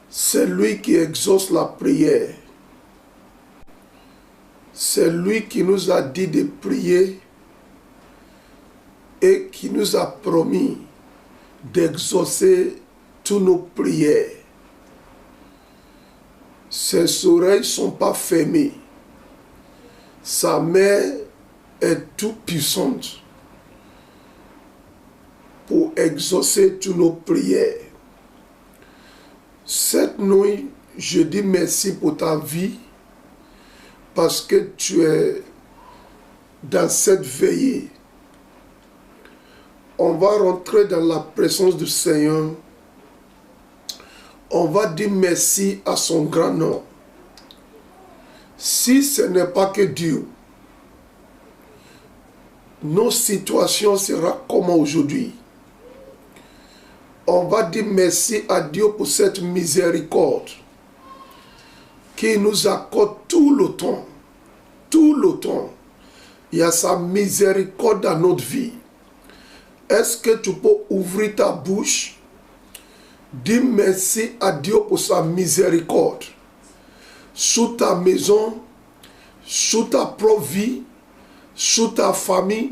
C'est lui qui exauce la prière. C'est lui qui nous a dit de prier et qui nous a promis d'exaucer toutes nos prières. Ses oreilles ne sont pas fermées. Sa main est toute puissante pour exaucer toutes nos prières. Cette nuit, je dis merci pour ta vie parce que tu es dans cette veillée. On va rentrer dans la présence du Seigneur. On va dire merci à son grand nom. Si ce n'est pas que Dieu, nos situations seront comme aujourd'hui. On va dire merci à Dieu pour cette miséricorde qui nous accorde tout le temps. Tout le temps. Il y a sa miséricorde dans notre vie. Est-ce que tu peux ouvrir ta bouche? Dis merci à Dieu pour sa miséricorde. Sous ta maison, sous ta propre vie, sous ta famille,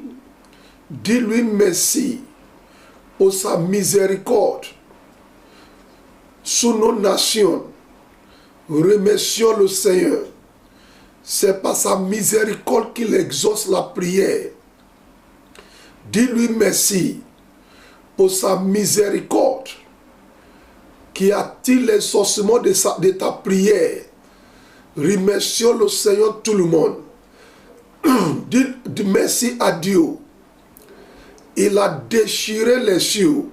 dis-lui merci pour sa miséricorde. Sous nos nations, remercions le Seigneur. C'est par sa miséricorde qu'il exauce la prière. Dis-lui merci pour sa miséricorde qui attire l'exaucement de ta prière. Remercions le Seigneur tout le monde. Dis merci à Dieu. Il a déchiré les cieux.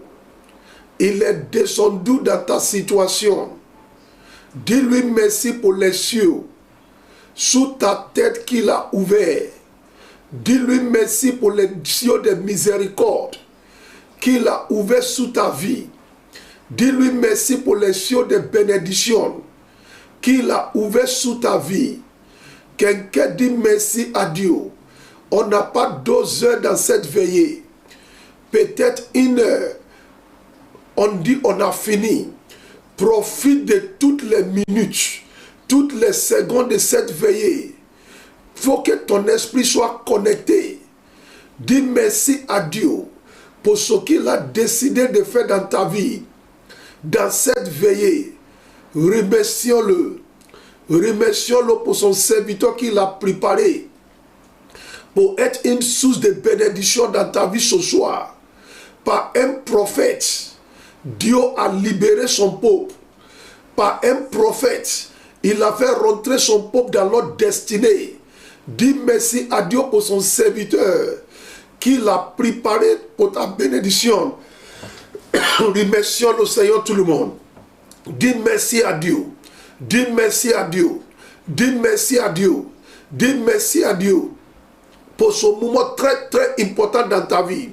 Il est descendu dans ta situation. Dis-lui merci pour les cieux. Sous ta tête qu'il a ouvert. Dis-lui merci pour les cieux de miséricorde qu'il a ouvert sous ta vie. Dis-lui merci pour les cieux de bénédiction qu'il a ouvert sous ta vie. Quelqu'un dit merci à Dieu. On n'a pas 2 heures dans cette veillée. Peut-être 1 heure. On dit on a fini. Profite de toutes les minutes, toutes les secondes de cette veillée. Il faut que ton esprit soit connecté. Dis merci à Dieu pour ce qu'il a décidé de faire dans ta vie. Dans cette veillée, remercions-le. Remercions-le pour son serviteur qu'il a préparé pour être une source de bénédiction dans ta vie ce soir. Par un prophète, Dieu a libéré son peuple. Par un prophète, il a fait rentrer son peuple dans leur destinée. Dis merci à Dieu pour son serviteur qu'il a préparé pour ta bénédiction. Remercions le Seigneur tout le monde. Dis merci à Dieu. Dis merci à Dieu. Dis merci à Dieu. Dis merci à Dieu pour ce moment très très important dans ta vie.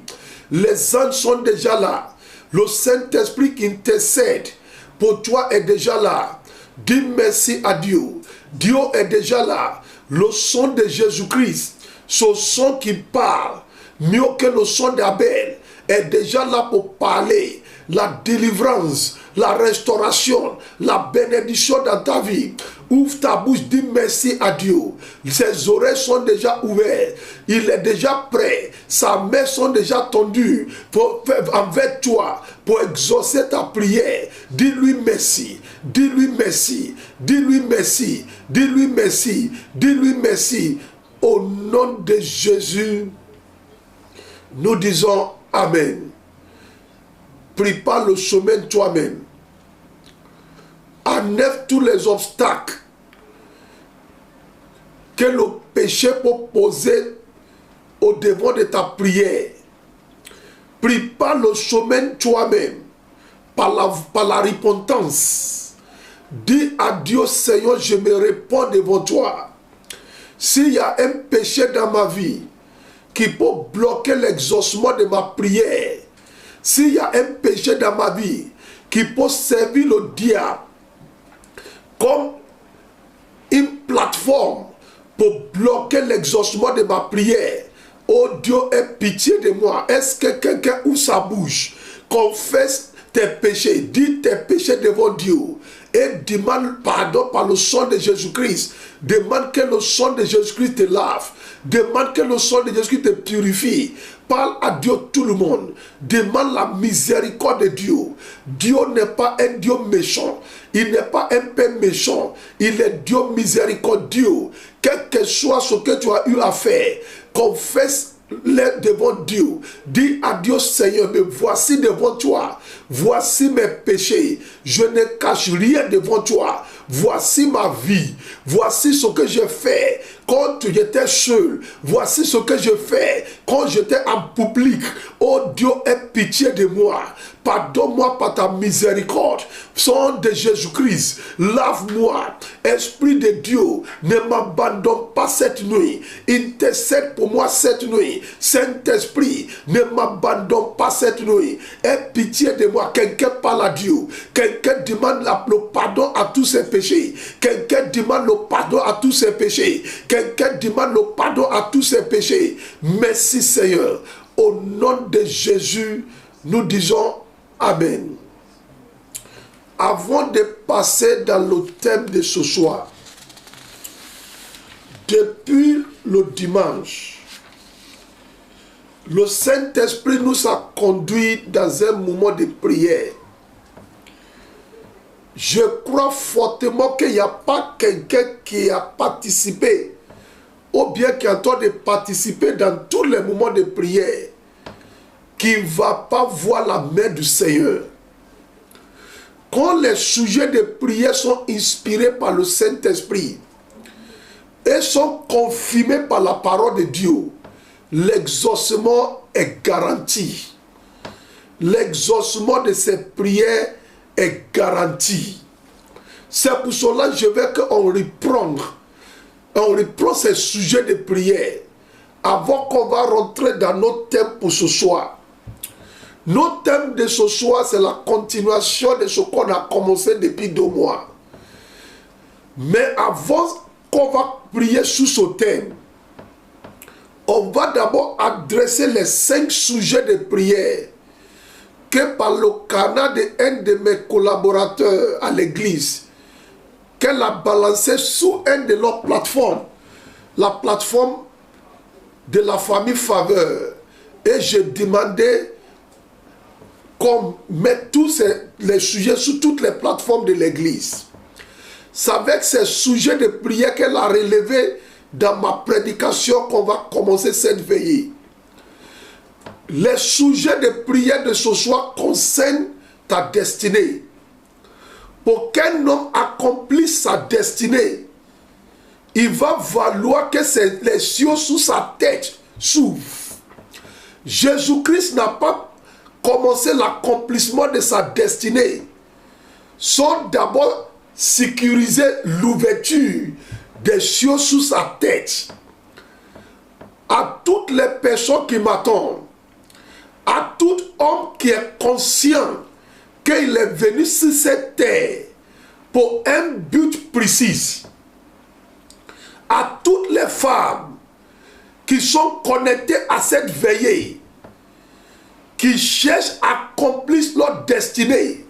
Les anges sont déjà là. Le Saint-Esprit qui intercède pour toi est déjà là. Dis merci à Dieu. Dieu est déjà là. Le son de Jésus-Christ, ce son qui parle mieux que le son d'Abel, est déjà là pour parler la délivrance, la restauration, la bénédiction dans ta vie. Ouvre ta bouche, dis merci à Dieu. Ses oreilles sont déjà ouvertes. Il est déjà prêt. Sa main sont déjà tendues envers toi pour exaucer ta prière. Dis-lui merci. Dis-lui merci. Dis-lui merci. Dis-lui merci. Dis-lui merci. Au nom de Jésus, nous disons Amen. Prépare le chemin toi-même. Enlève tous les obstacles que le péché peut poser au devant de ta prière. Prépare le chemin toi-même par la repentance. Dis à Dieu, Seigneur, je me réponds devant toi. S'il y a un péché dans ma vie qui peut bloquer l'exaucement de ma prière, s'il y a un péché dans ma vie qui peut servir le diable comme une plateforme pour bloquer l'exaucement de ma prière, oh Dieu, aie pitié de moi. Est-ce que quelqu'un ouvre sa bouche, confesse tes péchés, dis tes péchés devant Dieu et demande pardon par le sang de Jésus-Christ. Demande que le sang de Jésus-Christ te lave. Demande que le sang de Jésus-Christ te purifie. Parle à Dieu tout le monde. Demande la miséricorde de Dieu. Dieu n'est pas un Dieu méchant. Il n'est pas un père méchant. Il est Dieu miséricordieux. Quel que soit ce que tu as eu à faire, confesse-le devant Dieu. Dis à Dieu, Seigneur, mais voici devant toi. Voici mes péchés. Je ne cache rien devant toi. Voici ma vie. Voici ce que j'ai fait quand j'étais seul. Voici ce que je fais quand j'étais en public. Oh Dieu, aie pitié de moi. Pardonne-moi par ta miséricorde. Sang de Jésus-Christ, lave-moi. Esprit de Dieu, ne m'abandonne pas cette nuit. Intercède pour moi cette nuit. Saint-Esprit, ne m'abandonne pas cette nuit. Aie pitié de moi. Quelqu'un parle à Dieu. Quelqu'un demande le pardon à tous ses péchés. Quelqu'un demande le pardon à tous ses péchés. Quelqu'un demande le pardon à tous ses péchés. Merci Seigneur. Au nom de Jésus, nous disons Amen. Avant de passer dans le thème de ce soir, depuis le dimanche, le Saint-Esprit nous a conduits dans un moment de prière. Je crois fortement qu'il n'y a pas quelqu'un qui a participé ou bien qui est en train de participer dans tous les moments de prière qui ne va pas voir la main du Seigneur. Quand les sujets de prière sont inspirés par le Saint-Esprit et sont confirmés par la parole de Dieu, l'exaucement est garanti. L'exaucement de ces prières est garanti. C'est pour cela que je veux qu'on reprend ces sujets de prière avant qu'on va rentrer dans notre thème pour ce soir. Notre thème de ce soir, c'est la continuation de ce qu'on a commencé depuis 2 mois. Mais avant qu'on va prier sur ce thème, on va d'abord adresser les 5 sujets de prière que par le canal d'un de mes collaborateurs à l'église, qu'elle a balancé sous une de leurs plateformes, la plateforme de la famille Faveur. Et je demandais qu'on mette tous les sujets sur toutes les plateformes de l'église. C'est avec ces sujets de prière qu'elle a relevés dans ma prédication qu'on va commencer cette veillée. Les sujets de prière de ce soir concernent ta destinée. Pour qu'un homme accomplisse sa destinée, il va falloir que les cieux sous sa tête s'ouvrent. Jésus-Christ n'a pas commencé l'accomplissement de sa destinée sans d'abord sécuriser l'ouverture des cieux sous sa tête. À toutes les personnes qui m'attendent, à tout homme qui est conscient qu'il est venu sur cette terre pour un but précis, à toutes les femmes qui sont connectées à cette veillée, qui cherchent à accomplir leur destinée,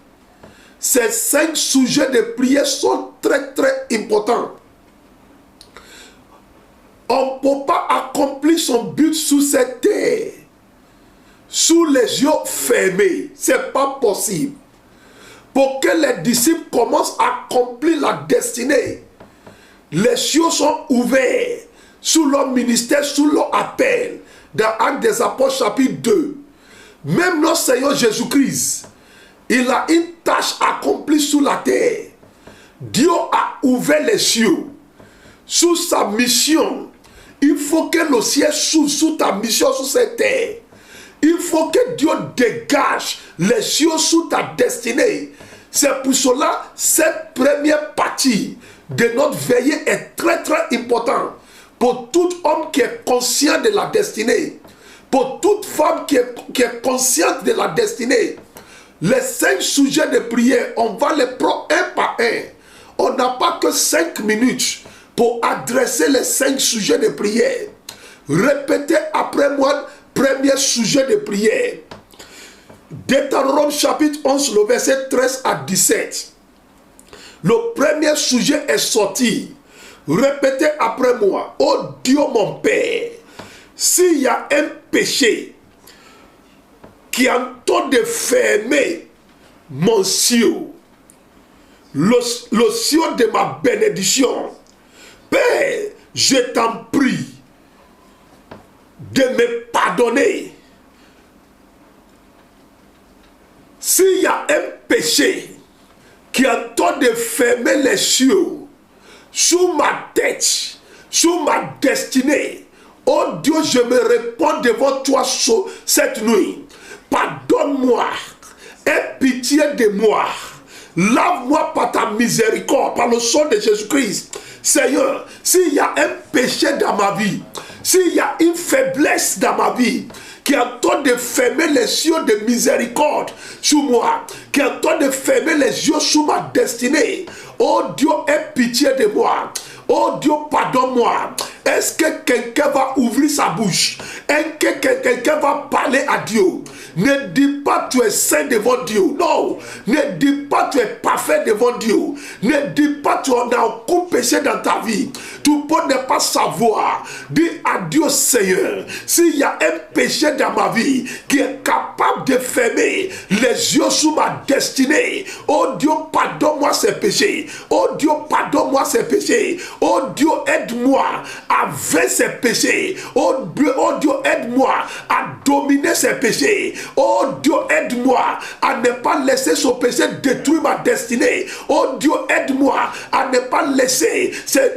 ces 5 sujets de prière sont très très importants. On ne peut pas accomplir son but sous cette terre sous les yeux fermés. Ce n'est pas possible. Pour que les disciples commencent à accomplir la destinée, les cieux sont ouverts sous leur ministère, sous leur appel. Dans Actes des Apôtres chapitre 2, même notre Seigneur Jésus-Christ, il a une tâche accomplie sous la terre. Dieu a ouvert les cieux sous sa mission. Il faut que le ciel s'ouvre sous ta mission sur cette terre. Il faut que Dieu dégage les cieux sous ta destinée. C'est pour cela cette première partie de notre veillée est très très importante pour tout homme qui est conscient de la destinée, pour toute femme qui est consciente de la destinée. Les 5 sujets de prière, on va les prendre un par un. On n'a pas que 5 minutes pour adresser les 5 sujets de prière. Répétez après moi, premier sujet de prière. Deutéronome chapitre 11, le verset 13 à 17. Le premier sujet est sorti. Répétez après moi. Oh Dieu mon Père, s'il y a un péché qui est en train de fermer mon ciel, le ciel de ma bénédiction, Père, je t'en prie de me pardonner. S'il y a un péché qui est en train de fermer les cieux sur ma tête, sur ma destinée, oh Dieu, je me réponds devant toi cette nuit. Pardonne-moi, aie pitié de moi, lave-moi par ta miséricorde, par le sang de Jésus-Christ. Seigneur, s'il y a un péché dans ma vie, s'il y a une faiblesse dans ma vie, qui est en train de fermer les yeux de miséricorde sur moi, qui est en train de fermer les yeux sur ma destinée, oh Dieu, aie pitié de moi. Oh Dieu, pardonne-moi. Est-ce que quelqu'un va ouvrir sa bouche? Est-ce que quelqu'un va parler à Dieu? Ne dis pas tu es saint devant Dieu. Non. Ne dis pas tu es parfait devant Dieu. Ne dis pas tu as aucun péché dans ta vie. Tu peux ne pas savoir. Dis à Dieu, Seigneur, s'il y a un péché dans ma vie qui est capable de fermer les yeux sur ma destinée, oh Dieu, pardonne-moi ces péchés. Oh Dieu, pardonne-moi ces péchés. Oh Dieu, aide-moi à vaincre ces péchés. Oh Dieu, aide-moi à dominer ces péchés. Oh Dieu, aide-moi à ne pas laisser ce péché détruire ma destinée. Oh Dieu, aide-moi à ne pas laisser ces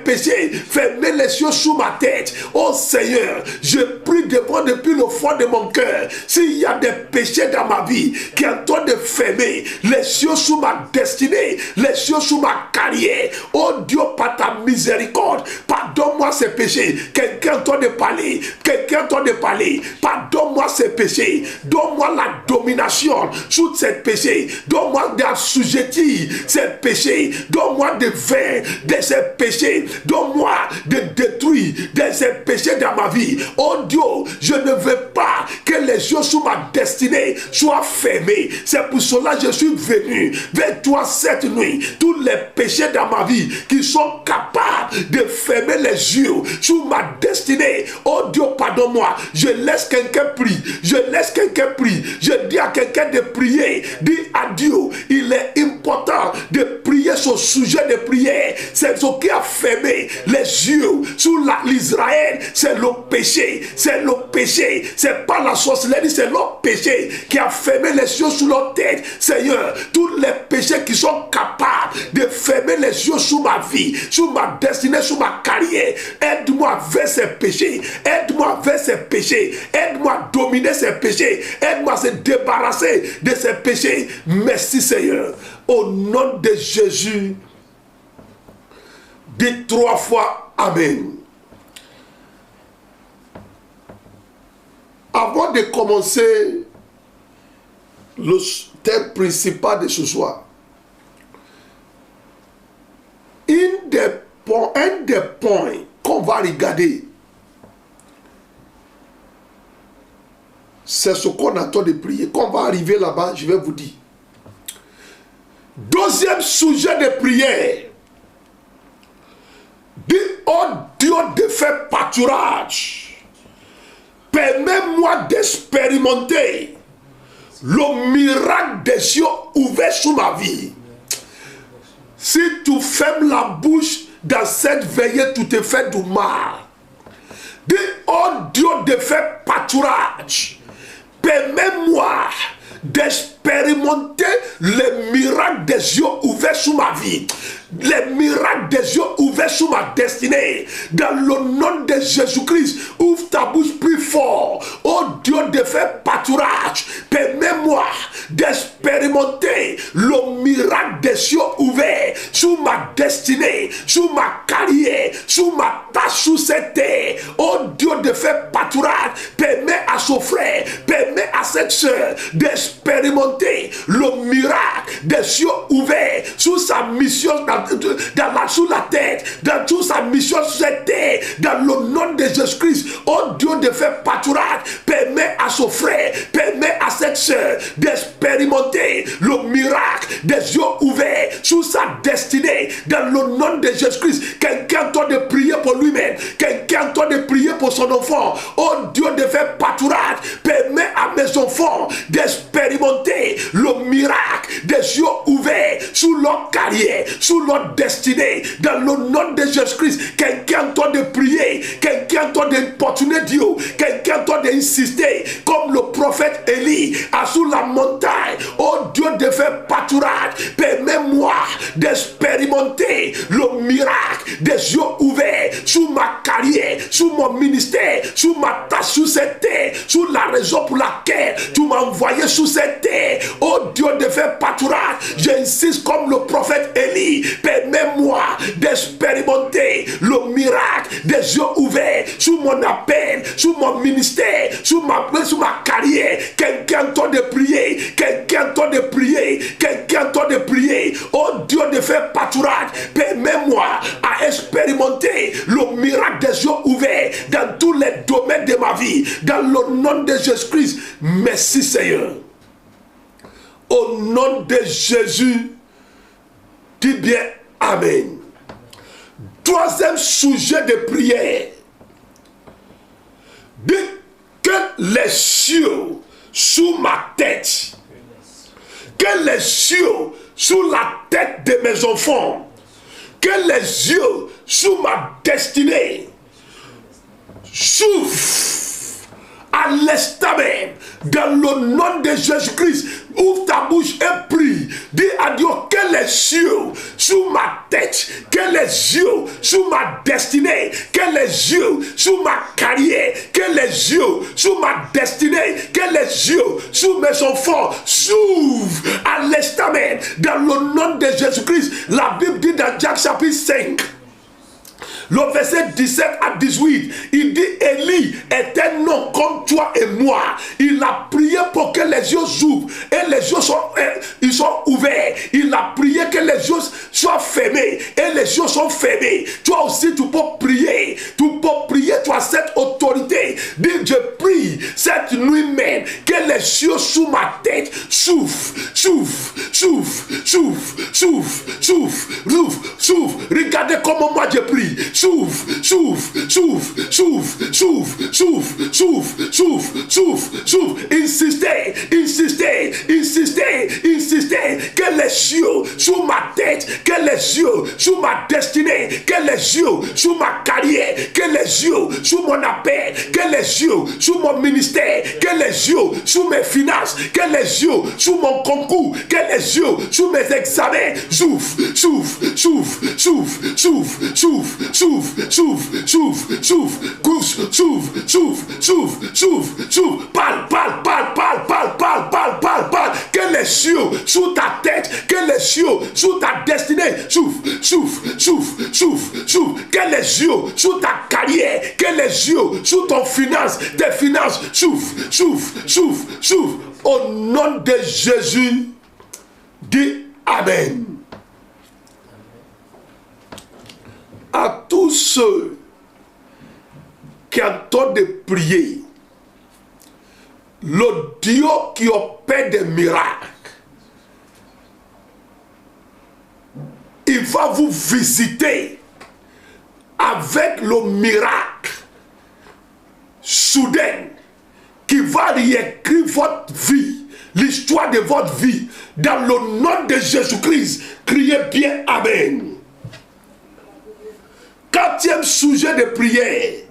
péchés fermer les yeux sous ma tête. Oh Seigneur, je prie depuis le fond de mon cœur. S'il y a des péchés dans ma vie qui sont en train de fermer les yeux sous ma destinée, les yeux sous ma carrière, oh Dieu, par ta miséricorde, pardonne-moi ces péchés. Quelqu'un est en train de parler. Quelqu'un est en train de parler. Pardonne-moi ces péchés. Donne-moi la domination sur ces péchés. Donne-moi d'assujettir ces péchés. Donne-moi de vaincre de ces péchés. Donne-moi de détruire de ces péchés dans ma vie. Oh Dieu, je ne veux pas que les yeux sur ma destinée soient fermés. C'est pour cela que je suis venu vers toi cette nuit. Tous les péchés dans ma vie qui sont capables de fermer les yeux sur ma destinée. Oh Dieu, pardonne-moi. Je laisse quelqu'un prier. Je laisse quelqu'un prier. Je dis à quelqu'un de prier. Dis à Dieu, il est important de prier ce sujet de prière. C'est ce qui a fermé les yeux sur l'Israël. C'est le péché. C'est le péché. C'est pas la sorcellerie, c'est le péché qui a fermé les yeux sur leur tête. Seigneur, tous les péchés qui sont capables de fermer les yeux sur ma vie, sur ma destinée, sur ma carrière, aide-moi vers ces péchés. Aide-moi vers ces péchés. Aide-moi à dominer ces péchés. Aide-moi à se débarrasser de ces péchés. Merci Seigneur. Au nom de Jésus, dis 3 fois Amen. Avant de commencer le thème principal de ce soir, un des points qu'on va regarder, c'est ce qu'on attend de prier. Quand on va arriver là-bas, je vais vous dire. Deuxième sujet de prière. Dis, oh Dieu de faire pâturage. Permets-moi d'expérimenter le miracle des cieux ouverts sur ma vie. Si tu fermes la bouche dans cette veillée, tu te fais du mal. Dis, oh Dieu de faire pâturage. Permets-moi d'expérimenter les miracles des yeux ouverts sur ma vie. Les miracles des yeux ouverts sur ma destinée. Dans le nom de Jésus-Christ, ouvre ta bouche plus fort. Oh Dieu de faire pâturage. Permets-moi d'expérimenter le miracle des yeux ouverts sur ma destinée, sur ma carrière, sur ma tâche sur cette terre. Oh Dieu de faire pâturage. Permets à ce frère, permets à cette soeur d'expérimenter le miracle des yeux ouverts sur sa mission sous la tête, dans toute sa mission sur cette terre, dans le nom de Jésus-Christ. Oh Dieu de faire pâturage, permet à ce frère, permet à cette soeur d'expérimenter d'expérimenter le miracle des yeux ouverts sur sa destinée dans le nom de Jésus-Christ. Quelqu'un doit de prier pour lui-même, quelqu'un doit de prier pour son enfant. Oh Dieu, de faire pâturage, permet à mes enfants d'expérimenter le miracle des yeux ouverts sur leur carrière, sur leur destinée dans le nom de Jésus-Christ. Quelqu'un doit de prier, quelqu'un doit d'importuner Dieu, quelqu'un doit d'insister comme le prophète Élie à sous la montagne. Oh Dieu, de faire pâturage, permets-moi d'expérimenter le miracle des yeux ouverts sur ma carrière, sur mon ministère, sur ma tâche sur cette terre, sur la raison pour laquelle tu m'as envoyé sur cette terre. Oh Dieu, de faire pâturage, j'insiste comme le prophète Élie, permets-moi d'expérimenter le miracle des yeux ouverts sur mon appel, sur mon ministère, sur ma carrière. Quelqu'un doit de prier, quelqu'un doit de prier, quelqu'un doit de prier. Oh Dieu, de faire pâturage, permets-moi à expérimenter le miracle des yeux ouverts dans tous les domaines de ma vie, dans le nom de Jésus-Christ. Merci Seigneur. Au nom de Jésus, dis bien Amen. Troisième sujet de prière. Dis que les cieux sous ma tête, que les cieux sous la tête de mes enfants, que les yeux sous ma destinée s'ouvrent à l'instant même, dans le nom de Jésus-Christ. Ouvre ta bouche et prie. Dis à Dieu que les cieux sous ma tête, que les yeux sous ma destinée, que les yeux sous ma carrière, que les yeux sous ma destinée, que les yeux sous mes enfants s'ouvrent à l'instant même, dans le nom de Jésus-Christ. La Bible dit dans Jacques chapitre 5, le verset 17 à 18, il dit Élie est un homme comme toi et moi. Il a prié pour que les yeux s'ouvrent et les yeux sont ouverts. Il a prié que les yeux soient fermés et les yeux sont fermés. Toi aussi tu peux prier. Tu peux prier, tu as cette autorité. Dis je prie cette nuit même que les yeux sous ma tête s'ouvrent, s'ouvrent, s'ouvrent, s'ouvrent, s'ouvrent, s'ouvrent, s'ouvrent. Regardez comment moi je prie. S'ouvre, s'ouvre, s'ouvre, s'ouvre, s'ouvre, s'ouvre, s'ouvre, s'ouvre, s'ouvre, s'ouvre. Insistez, insistez, insistez, insistez. Que les cieux sous ma tête, que les yeux sous ma destinée, que les yeux sous ma carrière, que les yeux sous mon appel, que les yeux sous mon ministère, que les yeux sous mes finances, que les yeux sous mon concours, que les yeux sous mes examens s'ouvrent, s'ouvrent, s'ouvrent, s'ouvrent, s'ouvrent, s'ouvrent, s'ouvre, s'ouvre, s'ouvre, s'ouvre, s'ouvre, s'ouvre, s'ouvre, s'ouvre, s'ouvre, parle, parle, parle, parle, parle, parle, parle, parle, parle, que les cieux sous ta tête, que les cieux sous ta destinée s'ouvrent, s'ouvre, s'ouvre, s'ouvre, s'ouvre, que les yeux sous ta carrière, que les yeux sous ton finance, tes finances s'ouvrent, s'ouvre, s'ouvre, s'ouvre, au nom de Jésus, dis Amen. À tous ceux qui entendent de prier, le Dieu qui opère des miracles, il va vous visiter avec le miracle soudain qui va réécrire votre vie, l'histoire de votre vie, dans le nom de Jésus-Christ. Criez bien Amen. Quatrième sujet de prière.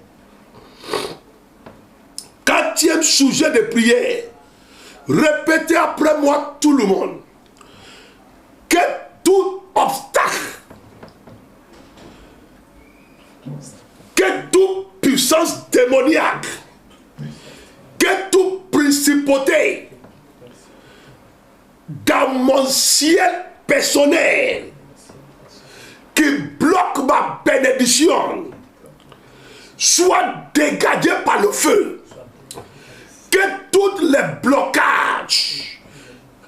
Quatrième sujet de prière. Répétez après moi tout le monde. Que tout obstacle, que toute puissance démoniaque, que toute principauté dans mon ciel personnel qui bloque ma bénédiction soit dégagé par le feu. Que tous les blocages,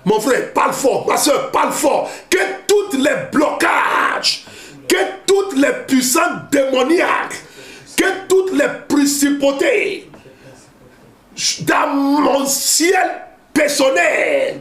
mon frère, parle fort, ma soeur, parle fort, que tous les blocages, que toutes les puissances démoniaques, que toutes les principautés dans mon ciel personnel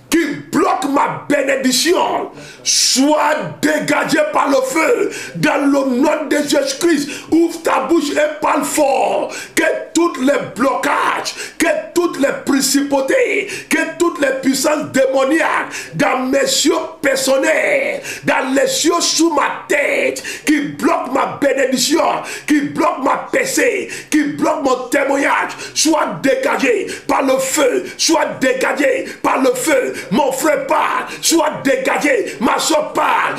qui bloque ma bénédiction soit dégagé par le feu dans le nom de Jésus-Christ. Ouvre ta bouche et parle fort. Que tous les blocages, que toutes les principautés, que toutes les puissances démoniaques dans mes cieux personnels, dans les cieux sous ma tête, qui bloquent ma bénédiction, qui bloquent ma PC, qui bloquent mon témoignage, soit dégagé par le feu, soit dégagé par le feu. Mon frère parle, soit dégagé, ma soeur parle,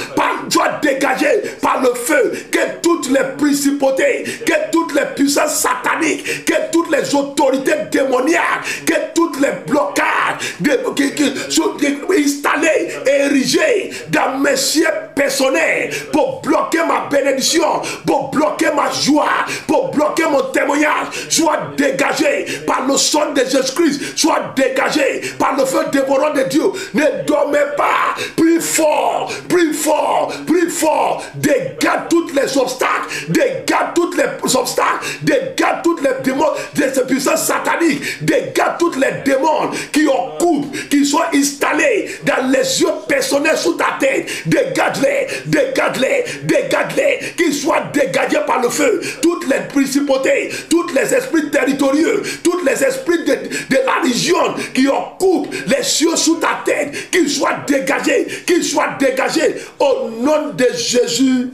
soit dégagé par le feu. Que toutes les principautés, que toutes les puissances sataniques, que toutes les autorités démoniaques, que toutes les blocages qui sont installés et érigés dans mes cieux personnels pour bloquer ma bénédiction, pour bloquer ma joie, pour bloquer mon témoignage, soit dégagé par le sang de Jésus-Christ, soit dégagé par le feu dévorant de Dieu. Ne dormez pas, prie fort, prie fort, prie fort. Dégage toutes les obstacles, dégage toutes les obstacles, dégage toutes les démons de ces puissances sataniques, dégage toutes les démons qui occupent, qui sont installés dans les yeux personnels sous ta tête. Dégage-les, dégage-les, dégage-les, qu'ils soient dégagés par le feu. Toutes les principautés, tous les esprits territoriaux, tous les esprits de la région qui occupent les cieux sous ta tête, qu'ils soient dégagés, qu'ils soient dégagés. Au nom de Jésus,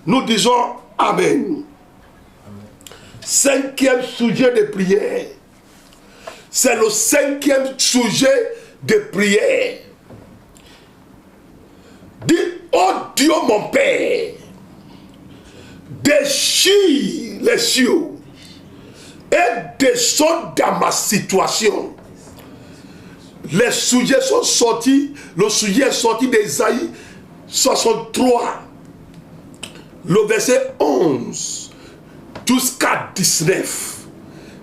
nous disons Amen. Cinquième sujet de prière. C'est le cinquième sujet de prière. Dis, oh Dieu mon Père, déchire les cieux et descend dans ma situation. Les sujets sont sortis, le sujet est sorti d'Ésaïe 63, le verset 11 jusqu'à 19.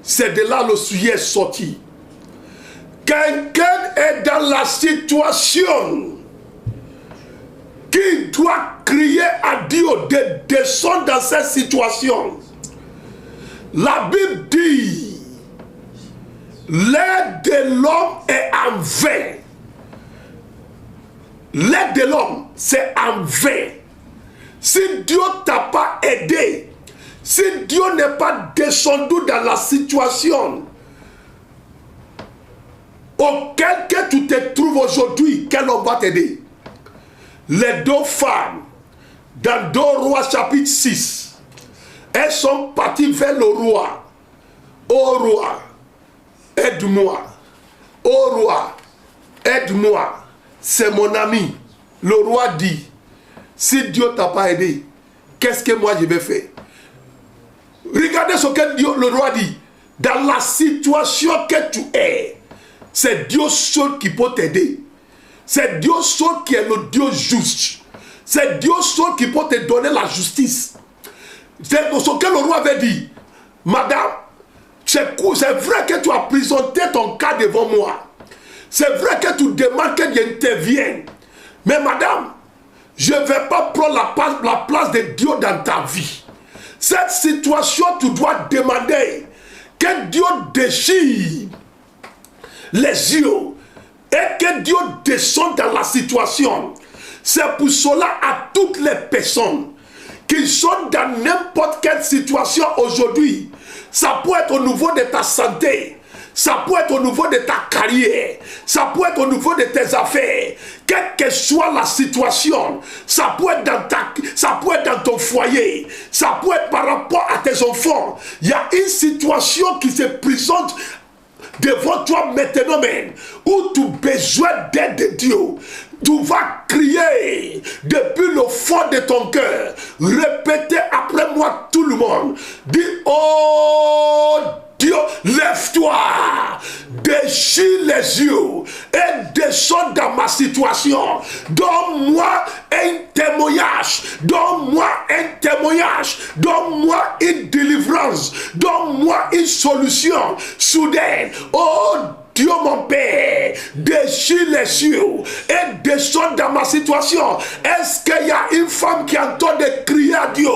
C'est de là le sujet est sorti. Quelqu'un est dans la situation qui doit crier à Dieu de descendre dans cette situation. La Bible dit, l'aide de l'homme est en vain. L'aide de l'homme, c'est en vain. Si Dieu ne t'a pas aidé, si Dieu n'est pas descendu dans la situation auquel que tu te trouves aujourd'hui, quel homme va t'aider? Les deux femmes, dans 2 Rois chapitre 6, elles sont parties vers le roi. Ô roi, aide-moi. Ô roi, aide-moi. C'est mon ami. Le roi dit, si Dieu ne t'a pas aidé, qu'est-ce que moi je vais faire? Regardez ce que Dieu, le roi dit. Dans la situation que tu es, c'est Dieu seul qui peut t'aider. C'est Dieu seul qui est le Dieu juste. C'est Dieu seul qui peut te donner la justice. C'est ce que le roi avait dit. Madame, c'est vrai que tu as présenté ton cas devant moi. C'est vrai que tu demandes que j'intervienne. Mais madame, je ne vais pas prendre la place de Dieu dans ta vie. Cette situation, tu dois demander que Dieu déchire les yeux et que Dieu descende dans la situation. C'est pour cela à toutes les personnes qui sont dans n'importe quelle situation aujourd'hui, ça peut être au niveau de ta santé, ça peut être au niveau de ta carrière, ça peut être au niveau de tes affaires, quelle que soit la situation, ça peut être dans ton foyer, ça peut être par rapport à tes enfants. Il y a une situation qui se présente devant toi maintenant même, où tu as besoin d'aide de Dieu. Tu vas crier depuis le fond de ton cœur. Répétez après moi tout le monde. Dis, oh Dieu, lève-toi, déchire les yeux et descends dans ma situation. Donne-moi un témoignage, donne-moi un témoignage, donne-moi une délivrance, donne-moi une solution soudaine. Oh Dieu mon Père, déchire les cieux et descend dans ma situation. Est-ce qu'il y a une femme qui entend de crier à Dieu?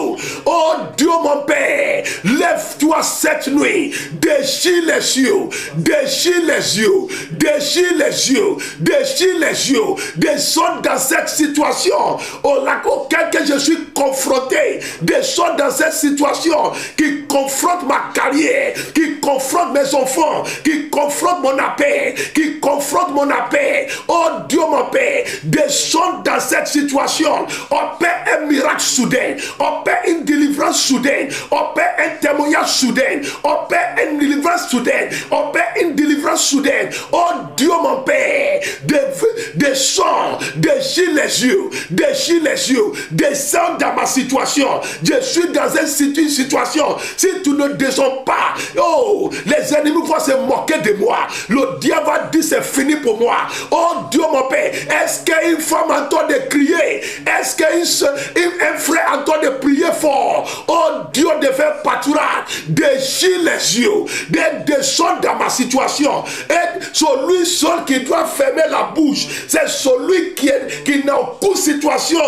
Oh Dieu mon Père, lève-toi cette nuit, déchire les cieux, déchire les cieux, déchire les cieux, déchire les cieux, descend dans cette situation auquel je suis confronté, descend dans cette situation qui confronte ma carrière, qui confronte mes enfants, qui confronte mon appel, qui confronte mon appel. Oh Dieu mon Père, descends dans cette situation, opère un miracle soudain, opère une délivrance soudaine, opère un témoignage soudain, opère une délivrance soudaine, opère une délivrance soudaine. Oh Dieu mon Père, descends, déchire les yeux, déchire les yeux, descends dans ma situation. Je suis dans une situation, si tu ne descends pas, oh, les ennemis vont se moquer de moi. Le diable va dire c'est fini pour moi. Oh Dieu mon Père, est-ce qu'une femme entend de crier? Est-ce qu'un frère entend de prier fort? Oh Dieu de faire pâturage, déchire les yeux, descend dans ma situation. Et celui seul qui doit fermer la bouche, c'est celui qui n'a aucune situation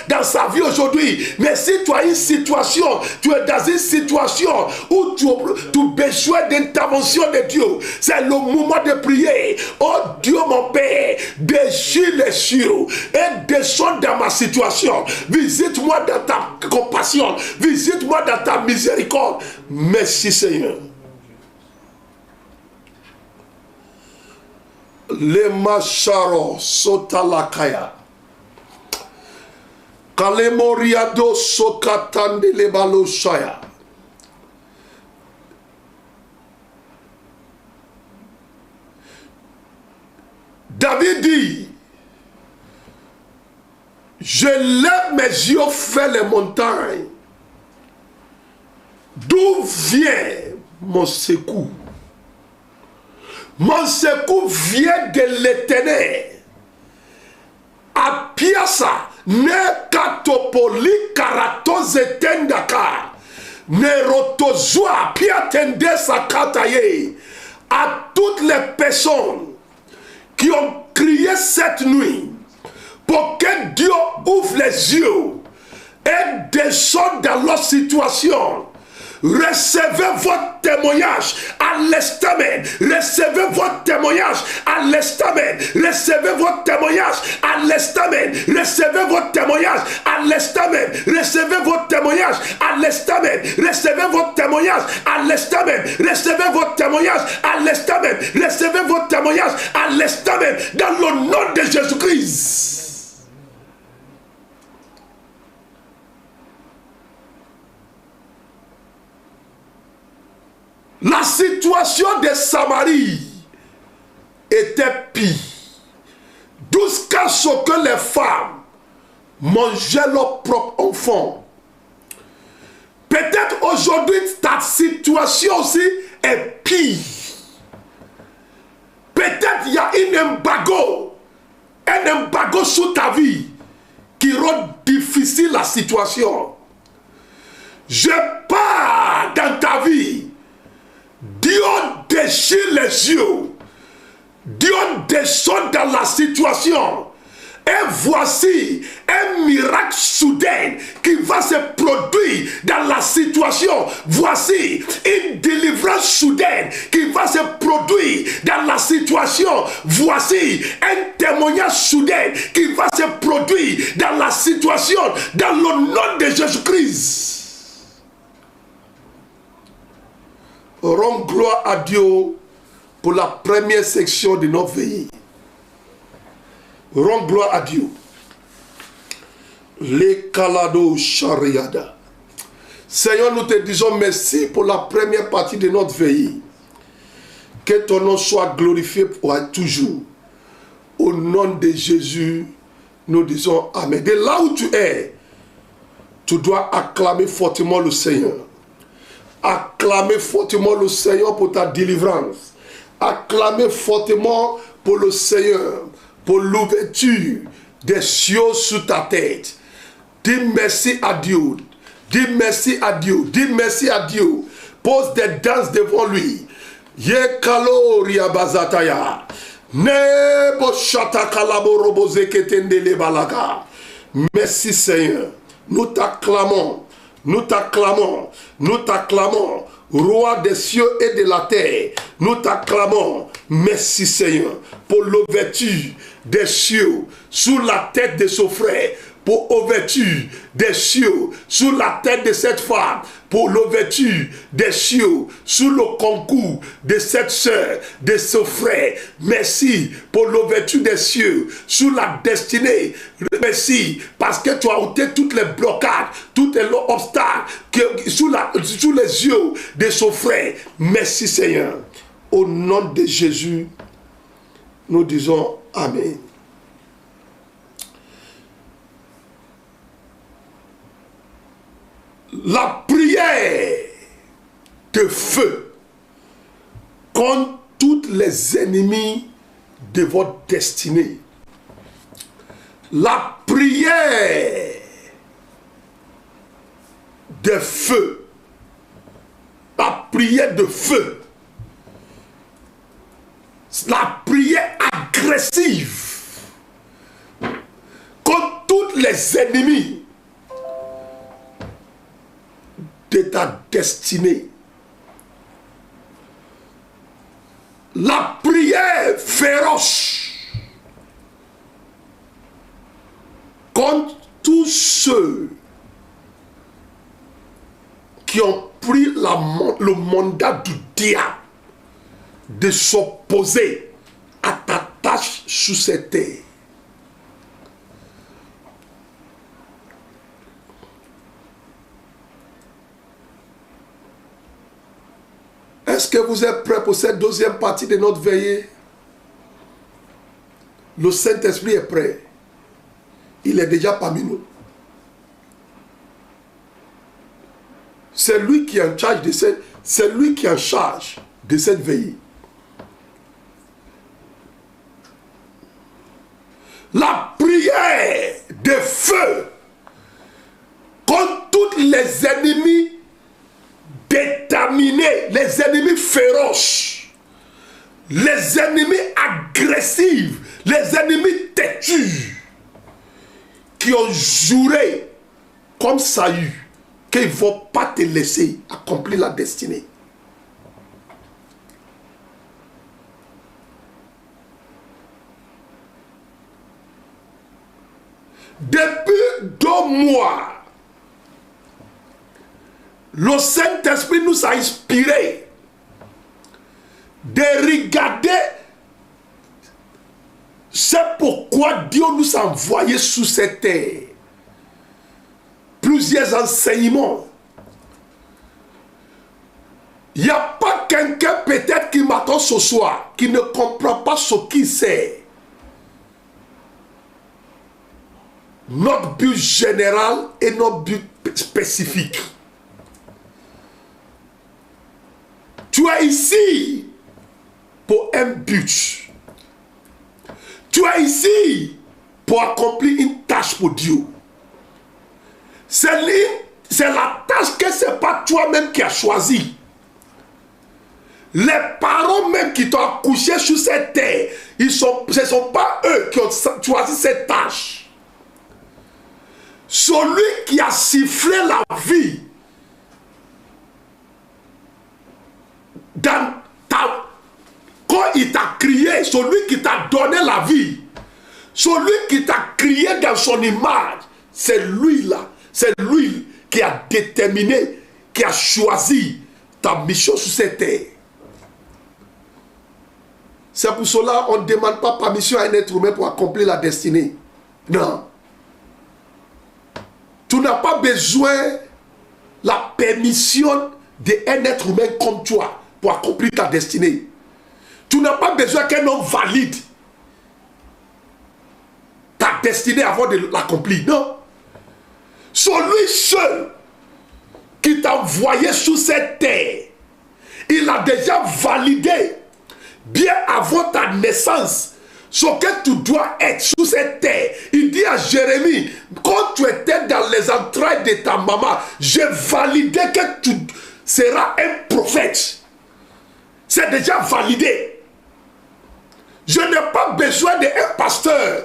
dans sa vie aujourd'hui. Mais si tu as une situation, tu es dans une situation où tu as besoin d'intervention de Dieu, c'est le moment de prier. Oh Dieu mon Père, déchire les cieux et descends dans ma situation. Visite-moi dans ta compassion, visite-moi dans ta miséricorde. Merci Seigneur. Le macharo sotalakaya. Kalemoriado sokatande le baloshaya. David dit, je lève mes yeux vers les montagnes. D'où vient mon secours? Mon secours vient de l'Éternel. A piasa ne katopoli karatos etendaka ne rotozua piatende sakataye. À toutes les personnes qui ont crié cette nuit pour que Dieu ouvre les yeux et descende dans leur situation. Recevez votre témoignage à l'instant même. Recevez votre témoignage à l'instant même. Recevez votre témoignage à l'instant même. Recevez votre témoignage à l'instant même. Recevez votre témoignage à l'instant même. Recevez votre témoignage à l'instant même. Recevez votre témoignage à l'instant même. Recevez votre témoignage à l'instant même. Dans le nom de Jésus-Christ. La situation de Samarie était pire. Jusqu'à ce que les femmes mangeaient leurs propres enfants. Peut-être aujourd'hui ta situation aussi est pire. Peut-être il y a un embargo sur ta vie qui rend difficile la situation. Je pars dans ta vie. Dieu déchire les yeux. Dieu descend dans la situation. Et voici un miracle soudain qui va se produire dans la situation. Voici une délivrance soudaine qui va se produire dans la situation. Voici un témoignage soudain qui va se produire dans la situation. Dans le nom de Jésus-Christ. Rends gloire à Dieu pour la première section de notre veillée. Rends gloire à Dieu. Les Kalado Shariada. Seigneur, nous te disons merci pour la première partie de notre veillée. Que ton nom soit glorifié pour toujours. Au nom de Jésus, nous disons Amen. De là où tu es, tu dois acclamer fortement le Seigneur. Acclamez fortement le Seigneur pour ta délivrance. Acclamez fortement pour le Seigneur, pour l'ouverture des cieux sous ta tête. Dis merci à Dieu. Dis merci à Dieu. Dis merci à Dieu. Pose des danses devant lui. Yekalo riabazataya. Nebo shata kalaborobo zeketendele balaga. Merci Seigneur. Nous t'acclamons. Nous t'acclamons. Nous t'acclamons. Roi des cieux et de la terre, nous t'acclamons. Merci Seigneur pour l'ouverture des cieux sous la tête de ce frère, pour l'ouverture des cieux sous la tête de cette femme, pour l'ouverture des cieux sous le concours de cette soeur, de ce frère. Merci pour l'ouverture des cieux sous la destinée. Merci parce que tu as ôté toutes les blocades, tous les obstacles sous les yeux de ce frère. Merci Seigneur. Au nom de Jésus, nous disons Amen. La prière de feu contre tous les ennemis de votre destinée. La prière de feu. La prière de feu. La prière agressive contre tous les ennemis de ta destinée. La prière féroce contre tous ceux qui ont pris le mandat du diable de s'opposer à ta tâche sur cette terre. Est-ce que vous êtes prêts pour cette deuxième partie de notre veillée? Le Saint-Esprit est prêt. Il est déjà parmi nous. C'est lui qui est en charge de cette veillée. La prière de feu contre tous les ennemis déterminés, les ennemis féroces, les ennemis agressifs, les ennemis têtus, qui ont juré comme Saül qu'ils ne vont pas te laisser accomplir la destinée. Depuis 2 mois, le Saint-Esprit nous a inspiré de regarder c'est pourquoi Dieu nous a envoyé sur cette terre plusieurs enseignements. Il n'y a pas quelqu'un peut-être qui m'attend ce soir qui ne comprend pas ce qu'il sait. Notre but général et notre but spécifique. Tu es ici pour un but. Tu es ici pour accomplir une tâche pour Dieu. C'est la tâche que ce n'est pas toi-même qui as choisi. Les parents même qui t'ont accouché sur cette terre, ce ne sont pas eux qui ont choisi cette tâche. Celui qui a sifflé la vie quand il t'a crié, celui qui t'a donné la vie, celui qui t'a crié dans son image, c'est lui là, c'est lui qui a déterminé, qui a choisi ta mission sur cette terre. C'est pour cela qu'on ne demande pas permission à un être humain pour accomplir la destinée. Non. Tu n'as pas besoin de la permission d'un être humain comme toi pour accomplir ta destinée. Tu n'as pas besoin qu'un homme valide ta destinée avant de l'accomplir. Non. Celui seul qui t'a envoyé sur cette terre, il a déjà validé bien avant ta naissance ce que tu dois être sur cette terre. Il dit à Jérémie, quand tu étais dans les entrailles de ta maman, j'ai validé que tu seras un prophète. C'est déjà validé. Je n'ai pas besoin d'un pasteur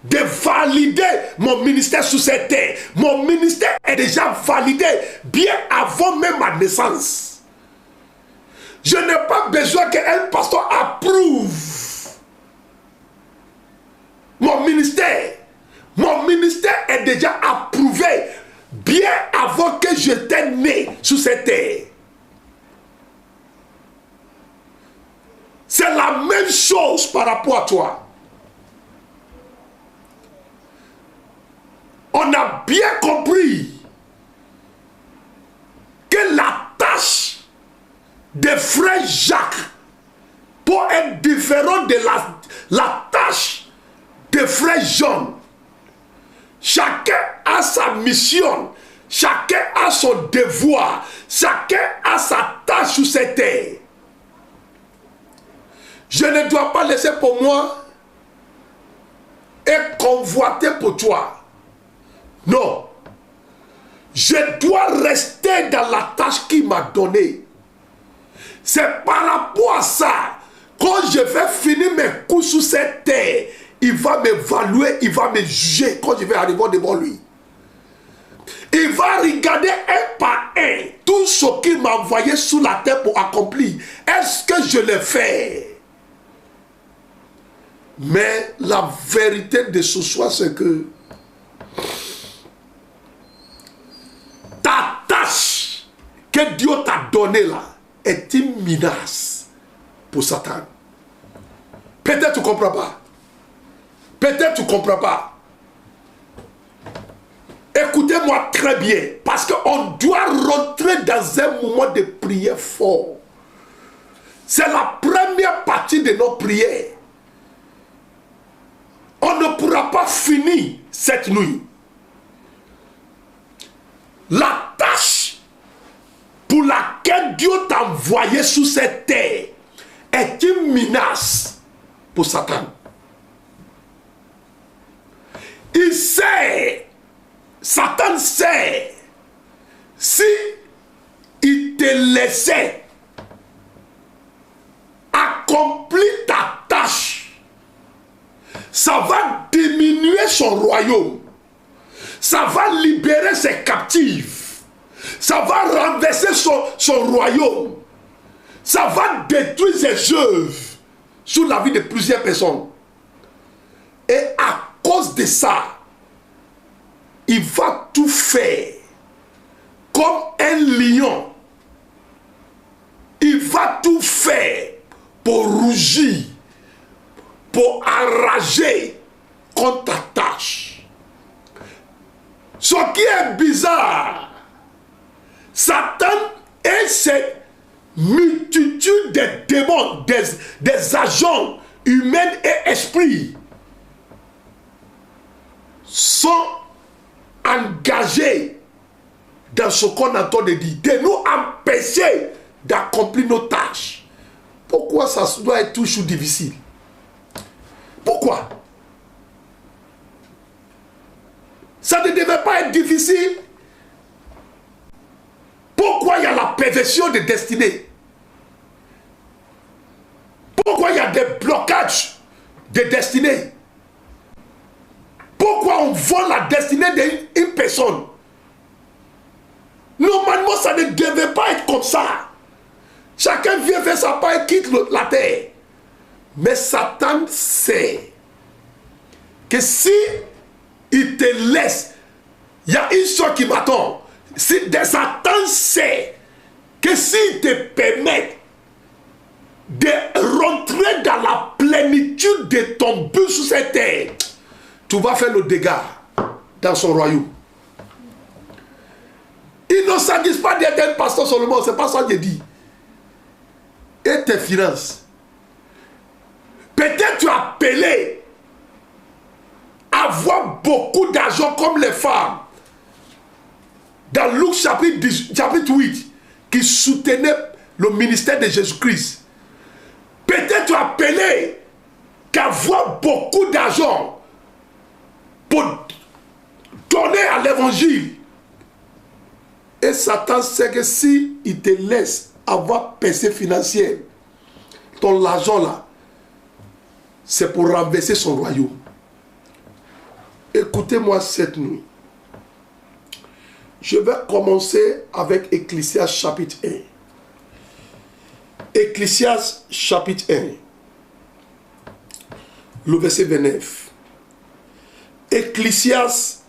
de valider mon ministère sous cette terre. Mon ministère est déjà validé bien avant même ma naissance. Je n'ai pas besoin qu'un pasteur approuve mon ministère. Mon ministère est déjà approuvé bien avant que j'étais né sous cette terre. C'est la même chose par rapport à toi. On a bien compris que la tâche de frère Jacques peut être différente de la tâche de frère Jean. Chacun a sa mission, chacun a son devoir, chacun a sa tâche sur cette terre. Je ne dois pas laisser pour moi et convoiter pour toi. Non. Je dois rester dans la tâche qu'il m'a donnée. C'est par rapport à ça, quand je vais finir mes coups sur cette terre, il va m'évaluer, il va me juger quand je vais arriver devant lui. Il va regarder un par un tout ce qu'il m'a envoyé sur la terre pour accomplir. Est-ce que je l'ai fait? Mais la vérité de ce soir, c'est que ta tâche que Dieu t'a donnée là est une menace pour Satan. Peut-être tu ne comprends pas. Peut-être tu ne comprends pas. Écoutez-moi très bien, parce qu'on doit rentrer dans un moment de prière fort. C'est la première partie de nos prières. On ne pourra pas finir cette nuit. La tâche pour laquelle Dieu t'a envoyé sur cette terre est une menace pour Satan. Il sait, Satan sait, si il te laissait accomplir ta tâche, ça va diminuer son royaume. Ça va libérer ses captifs. Ça va renverser son royaume. Ça va détruire ses œuvres sur la vie de plusieurs personnes. Et à cause de ça, il va tout faire comme un lion. Il va tout faire pour rougir, pour enrager contre ta tâche. Ce qui est bizarre, Satan et ses multitudes de démons, des agents humains et esprits sont engagés dans ce qu'on entend de dire, de nous empêcher d'accomplir nos tâches. Pourquoi ça doit être toujours difficile? Pourquoi? Ça ne devait pas être difficile. Pourquoi il y a la perversion de destinée? Pourquoi il y a des blocages de destinée? Pourquoi on vole la destinée d'une personne? Normalement, ça ne devait pas être comme ça. Chacun vient faire sa part et quitte la terre. Mais Satan sait que si il te laisse, il y a une chose qui m'attend. Satan sait que s'il te permet de rentrer dans la plénitude de ton but sur cette terre, tu vas faire le dégât dans son royaume. Il ne s'agit pas d'être un pasteur seulement, c'est pas ça que je dis. Et tes finances. Peut-être tu as appelé à avoir beaucoup d'argent comme les femmes. Dans Luc chapitre 8, qui soutenait le ministère de Jésus-Christ. Peut-être tu as appelé qu'avoir beaucoup d'argent pour donner à l'évangile. Et Satan sait que si il te laisse avoir percée financière, ton argent là, c'est pour renverser son royaume. Écoutez-moi cette nuit. Je vais commencer avec Ecclésiaste chapitre 1. Ecclésiaste chapitre 1, le verset 29. Ecclésiaste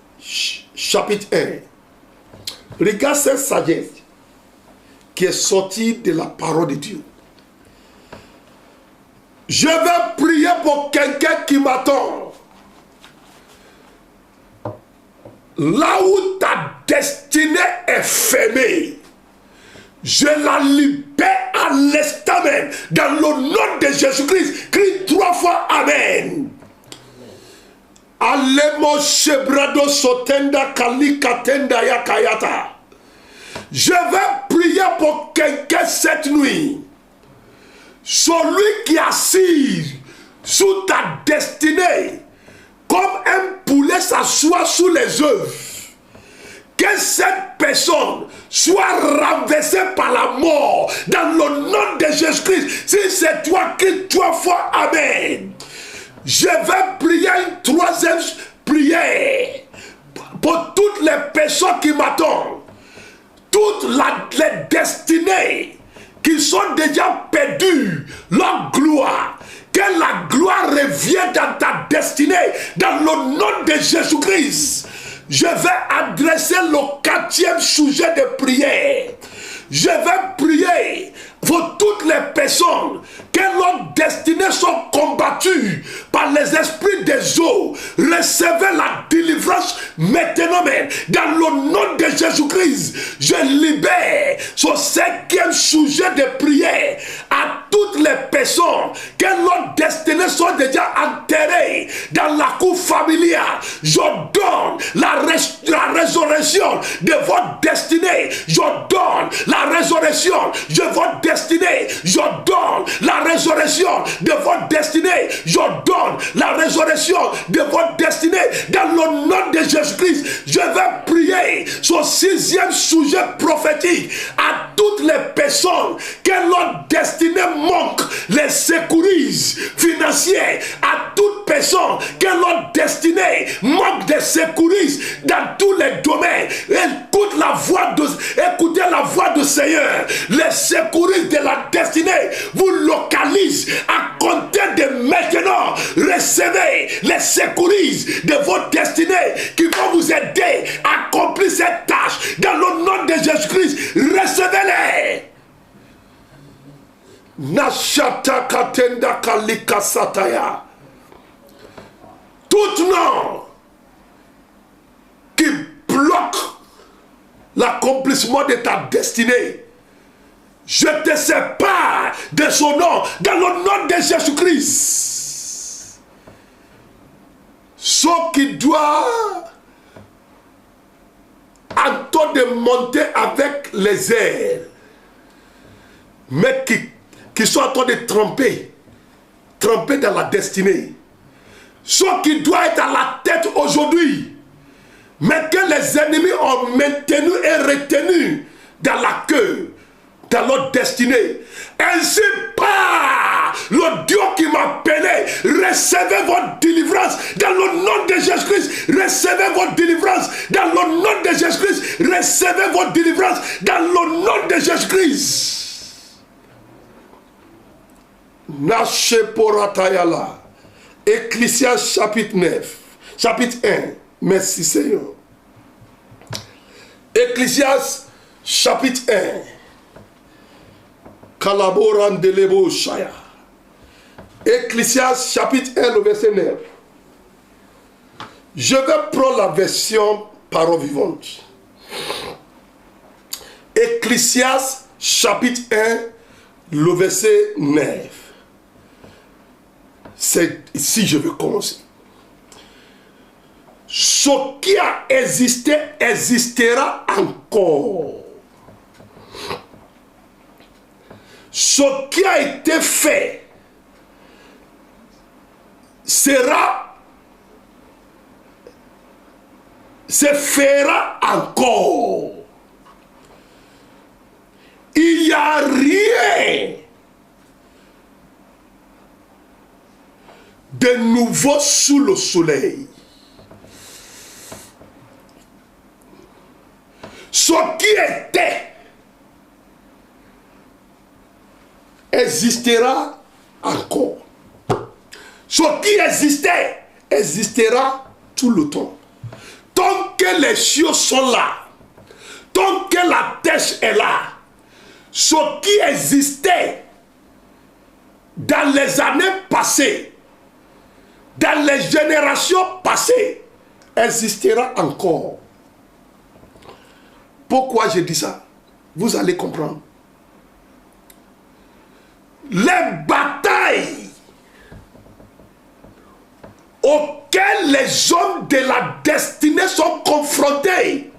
chapitre 1. Regarde cette sagesse qui est sortie de la parole de Dieu. Je vais prier pour quelqu'un qui m'attend. Là où ta destinée est fermée, je la libère à l'instant même. Dans le nom de Jésus-Christ, crie 3 fois Amen. Alemo shebrado sotenda kalikatenda yakayata. Je vais prier pour quelqu'un cette nuit. Celui qui assise sous ta destinée, comme un poulet s'assoit sous les œufs, que cette personne soit renversée par la mort dans le nom de Jésus-Christ. Si c'est toi, crie 3 fois Amen. Je vais prier une 3e prière pour toutes les personnes qui m'attendent, toutes les destinées qui sont déjà perdues, leur gloire. Que la gloire revienne dans ta destinée, dans le nom de Jésus-Christ. Je vais adresser le 4e sujet de prière. Je vais prier pour toutes les personnes que leurs destinées sont combattues par les esprits des eaux. Recevez la délivrance maintenant, dans le nom de Jésus-Christ. Je libère ce 5e sujet de prière à toutes les personnes que leurs destinées sont déjà enterrées dans la cour familiale. Je donne la résurrection de votre destinée. Je donne la résurrection de votre destinée. Je donne la résurrection de votre destinée. Je donne la résurrection de votre destinée. Dans le nom de Jésus-Christ, je vais prier ce 6e sujet prophétique à toutes les personnes que leur destinée manque, les secouristes financiers, à toute personne que leur destinée manque des secouristes dans tous les domaines. Écoutez la voix du Seigneur. Les secouristes de la destinée vous localisent à compter de maintenant. Recevez les secouristes de votre destinée qui vont vous aider à accomplir cette tâche dans le nom de Jésus-Christ. Recevez-les. Nashata katenda kalika sataya. Tout nom qui bloque l'accomplissement de ta destinée, je te sépare de son nom dans le nom de Jésus-Christ. Ce qui doit en de monter avec les airs, mais qui sont en train de tremper dans la destinée. Ce qui doit être à la tête aujourd'hui, mais que les ennemis ont maintenu et retenu dans la queue, dans notre destinée. Ainsi par le Dieu qui m'a appelé, recevez votre délivrance dans le nom de Jésus-Christ. Recevez votre délivrance dans le nom de Jésus-Christ. Recevez votre délivrance dans le nom de Jésus-Christ. Nasheporatayala. Ecclésiaste chapitre 9, chapitre 1. Merci Seigneur. Ecclésiaste chapitre 1. Kalaboran delebo shaya. Ecclésiaste chapitre 1, le verset 9. Je vais prendre la version parole vivante. Ecclésiaste chapitre 1, le verset 9. C'est ici que je vais commencer. Ce qui a existé existera encore. Ce qui a été fait se fera encore. Il n'y a rien de nouveau sous le soleil. Ce qui était existera encore. Ce qui existait existera tout le temps. Tant que les cieux sont là, tant que la terre est là, ce qui existait dans les années passées, dans les générations passées, existera encore. Pourquoi je dis ça? Vous allez comprendre. Les batailles auxquelles les hommes de la destinée sont confrontés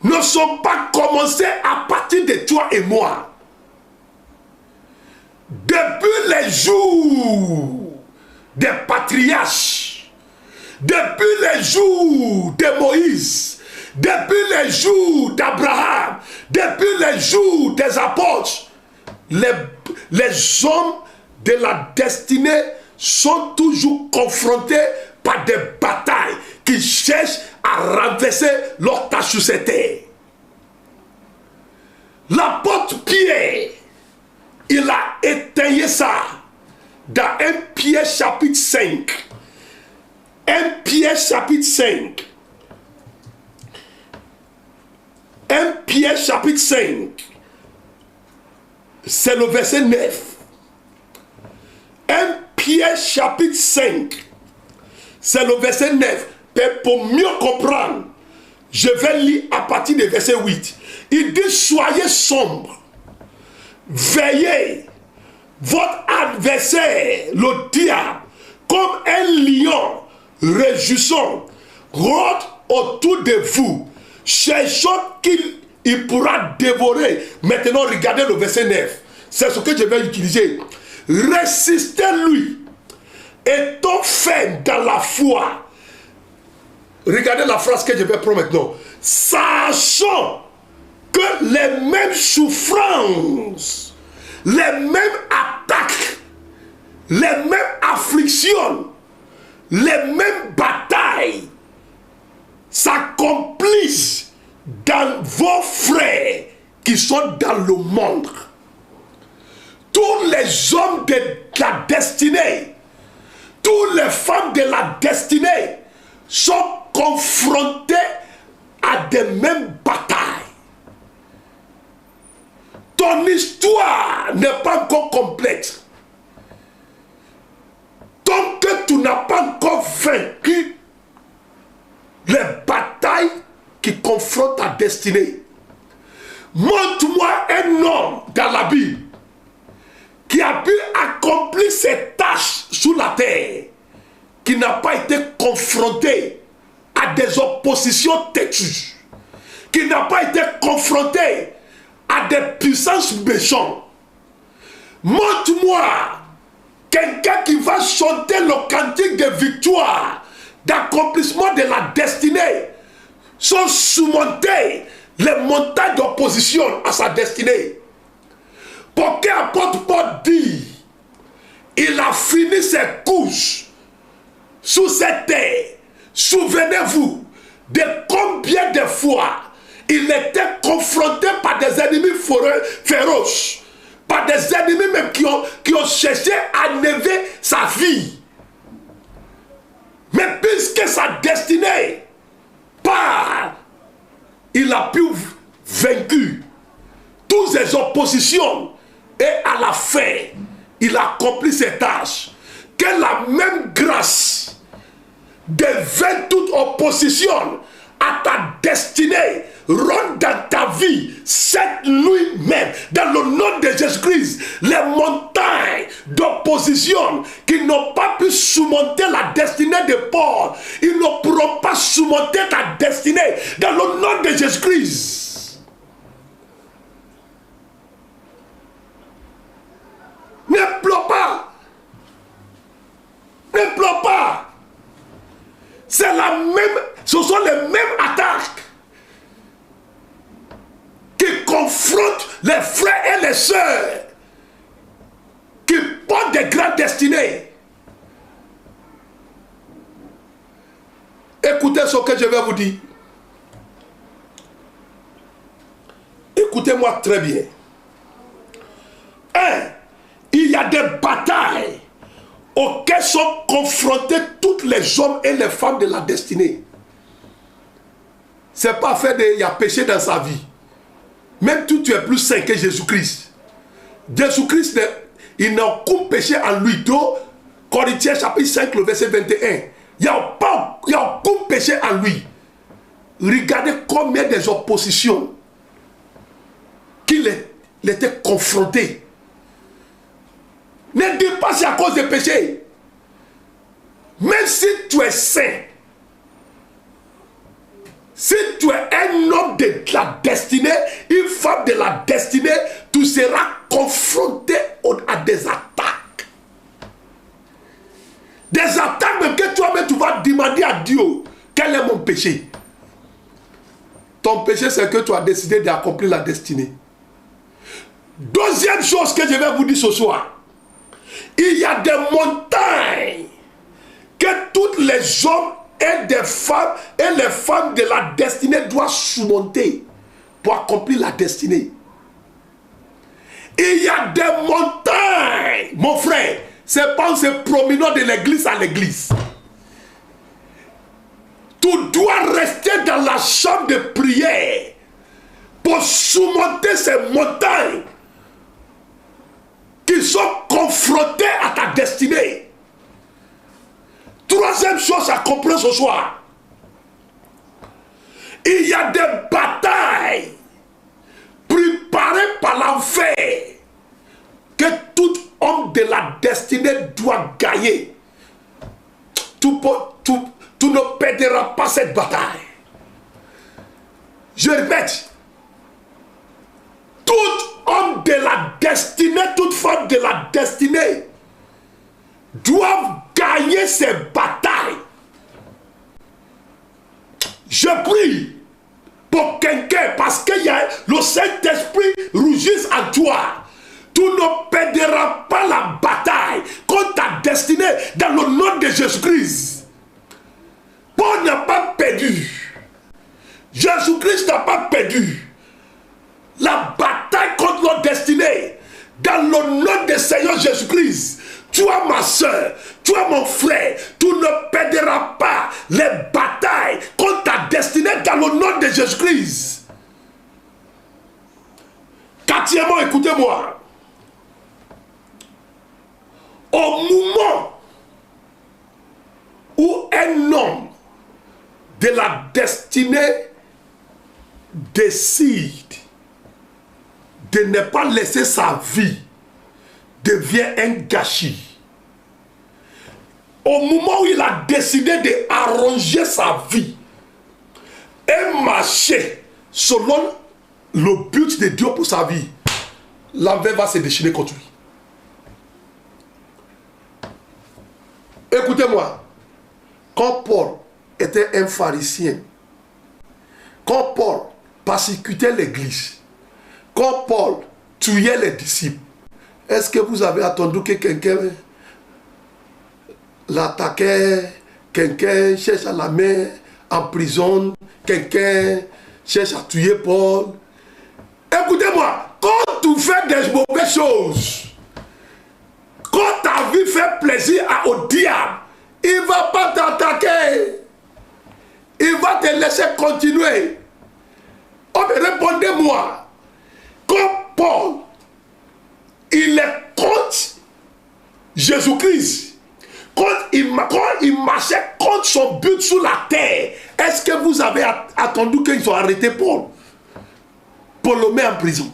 ne sont pas commencées à partir de toi et moi. Depuis les jours des patriarches, depuis les jours de Moïse, depuis les jours d'Abraham, depuis les jours des apôtres, les hommes de la destinée sont toujours confrontés par des batailles qui cherchent à renverser leur tâche sur cette terre. L'apôtre Pierre, il a étayé ça dans 1 Pierre chapitre 5. 1 Pierre chapitre 5. 1 Pierre chapitre 5. C'est le verset 9. 1 Pierre chapitre 5. C'est le verset 9. Pour mieux comprendre, je vais lire à partir du verset 8. Il dit, soyez sombres, veillez, votre adversaire, le diable, comme un lion réjouissant, rôde autour de vous, cherchant qu'il pourra dévorer. Maintenant, regardez le verset 9. C'est ce que je vais utiliser. Résistez-lui, étant ferme dans la foi. Regardez la phrase que je vais prendre maintenant. Sachant que les mêmes souffrances, les mêmes attaques, les mêmes afflictions, les mêmes batailles s'accomplissent dans vos frères qui sont dans le monde. Tous les hommes de la destinée, toutes les femmes de la destinée sont confrontés à des mêmes batailles. Ton histoire n'est pas encore complète. Tant que tu n'as pas encore vaincu les batailles qui confrontent ta destinée. Montre-moi un homme dans la Bible qui a pu accomplir ses tâches sur la terre, qui n'a pas été confronté à des oppositions têtues, qui n'a pas été confronté à des puissances méchantes. Montre-moi quelqu'un qui va chanter le cantique de victoire, d'accomplissement de la destinée, sans surmonter les montagnes d'opposition à sa destinée. Pour qu'apôtre Paul dit, il a fini ses couches sous cette terre. Souvenez-vous de combien de fois il était confronté par des ennemis féroces, par des ennemis même qui ont cherché à enlever sa vie. Mais puisque sa destinée part, il a pu vaincre toutes ces oppositions et à la fin, il a accompli ses tâches. Que la même grâce devient toute opposition à ta destinée, rentre dans ta vie cette nuit même, dans le nom de Jésus-Christ. Les montagnes d'opposition qui n'ont pas pu surmonter la destinée de Paul, ils ne pourront pas surmonter ta destinée dans le nom de Jésus-Christ. Ne pleure pas. Ne pleure pas. C'est la même, ce sont les mêmes attaques qui confrontent les frères et les sœurs qui portent des grandes destinées. Écoutez ce que je vais vous dire. Écoutez-moi très bien. Il y a des batailles auxquelles sont confrontés tous les hommes et les femmes de la destinée. C'est pas fait il y a péché dans sa vie. Même tu es plus saint que Jésus-Christ. Jésus-Christ, il n'a aucun péché en lui. Donc, Corinthiens chapitre 5, le verset 21. Il n'y a aucun péché en lui. Regardez combien des oppositions qu'il était confronté. Ne dis pas c'est à cause des péchés. Même si tu es saint, si tu es un homme de la destinée, une femme de la destinée, tu seras confronté à des attaques. Des attaques même que toi-même tu vas demander à Dieu, quel est mon péché? Ton péché c'est que tu as décidé d'accomplir la destinée. Deuxième chose que je vais vous dire ce soir, il y a des montagnes que tous les hommes et des femmes et les femmes de la destinée doivent surmonter pour accomplir la destinée. Il y a des montagnes, mon frère, c'est pas en se promenant de l'église à l'église. Tu dois rester dans la chambre de prière pour surmonter ces montagnes qui sont confrontés à ta destinée. Troisième chose à comprendre ce soir. Il y a des batailles préparées par l'enfer que tout homme de la destinée doit gagner. Tu ne perdras pas cette bataille. Je répète. Tout homme de la destinée, toute femme de la destinée doivent gagner ces batailles. Je prie pour quelqu'un parce qu'il y a le Saint-Esprit rougisse en toi. Tu ne perdras pas la bataille contre ta destinée dans le nom de Jésus-Christ. Paul n'a pas perdu. Jésus-Christ n'a pas perdu. La bataille contre notre destinée, dans le nom du Seigneur Jésus-Christ, toi ma soeur, toi mon frère, tu ne perdras pas les batailles contre ta destinée dans le nom de Jésus-Christ. Quatrièmement, écoutez-moi. Au moment où un homme de la destinée décide de ne pas laisser sa vie, devient un gâchis. Au moment où il a décidé d'arranger sa vie et marcher selon le but de Dieu pour sa vie, l'enfer va se déchirer contre lui. Écoutez-moi, quand Paul était un pharisien, quand Paul persécutait l'église, quand Paul tuait les disciples, est-ce que vous avez attendu que quelqu'un l'attaquait, quelqu'un cherche à la mettre en prison, quelqu'un cherche à tuer Paul? Écoutez-moi, quand tu fais des mauvaises choses, quand ta vie fait plaisir au diable, il ne va pas t'attaquer. Il va te laisser continuer. Oh, mais répondez-moi. Quand Paul, il est contre Jésus-Christ, quand il marchait contre son but sur la terre, est-ce que vous avez attendu qu'ils soient arrêtés Paul pour le mettre en prison?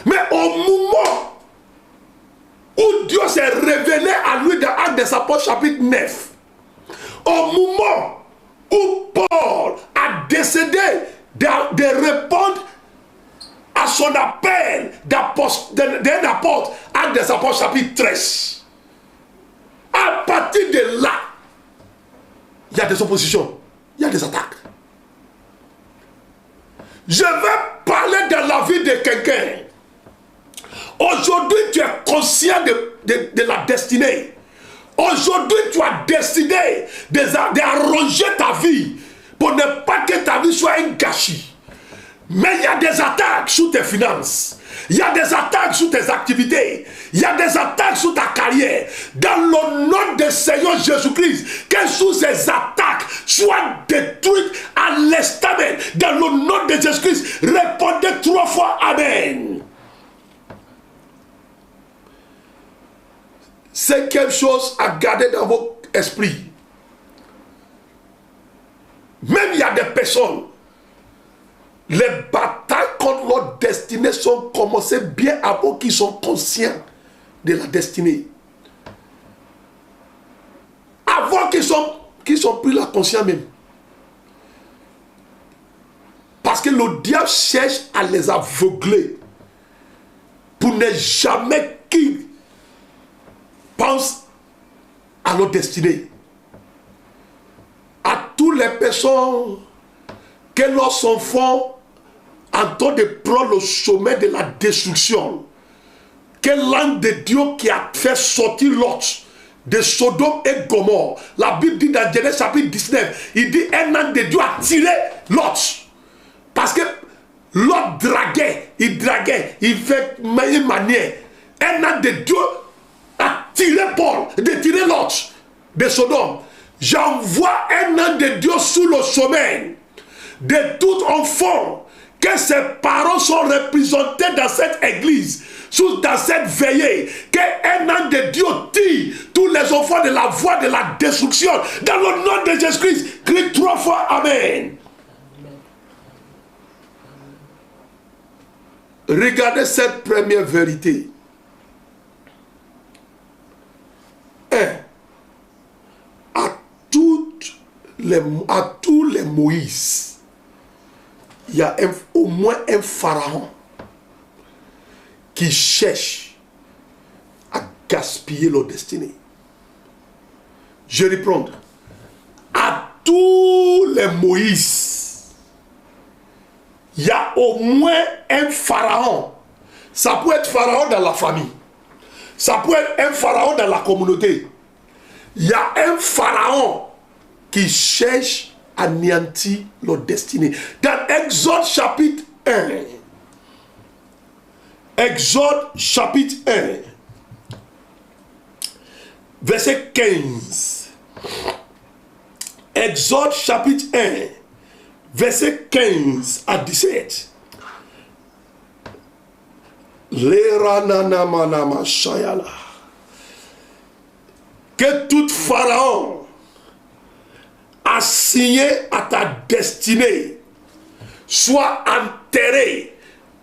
Mais au moment où Dieu s'est révélé à lui dans Actes des Apôtres chapitre 9, au moment où Paul a décidé de répondre à son appel d'un apôtre, Actes des Apôtres chapitre 13, à partir de là, il y a des oppositions, il y a des attaques. Je vais parler dans la vie de quelqu'un. Aujourd'hui, tu es conscient de la destinée. Aujourd'hui, tu as décidé d'arranger ta vie pour ne pas que ta vie soit un gâchis. Mais il y a des attaques sur tes finances. Il y a des attaques sur tes activités. Il y a des attaques sur ta carrière. Dans le nom du Seigneur Jésus-Christ, que sous ces attaques soient détruites à l'instant même. Dans le nom de Jésus-Christ, répondez 3 fois Amen. C'est quelque chose à garder dans votre esprit. Même il y a des personnes, les batailles contre leur destinée sont commencées bien avant qu'ils soient conscients de la destinée. Avant qu'ils sont pris la conscience même. Parce que le diable cherche à les aveugler pour ne jamais qu'ils pensent à leur destinée. À toutes les personnes que leurs enfants entendent de prendre le chemin de la destruction, que l'ange de Dieu qui a fait sortir Lot de Sodome et Gomorrhe, la Bible dit dans Genèse chapitre 19, il dit un ange de Dieu a tiré Lot. Parce que Lot draguait, il fait une manière. Un ange de Dieu a tiré Paul, de tirer Lot de Sodome. J'envoie un ange de Dieu sous le chemin de tout enfant, que ses parents sont représentés dans cette église, dans cette veillée, qu'un ange de Dieu tire tous les enfants de la voie de la destruction. Dans le nom de Jésus-Christ, crie 3 fois Amen. Regardez cette première vérité. À tous les Moïse, il y a au moins un pharaon qui cherche à gaspiller leur destinée. Je reprends. À tous les Moïse, il y a au moins un pharaon. Ça peut être pharaon dans la famille. Ça peut être un pharaon dans la communauté. Il y a un pharaon qui cherche à anéantir leur destinée. Dans Exode chapitre 1, Exode chapitre 1, verset 15. Exode chapitre 1, verset 15 à 17. Que tout pharaon assigné à ta destinée soit enterré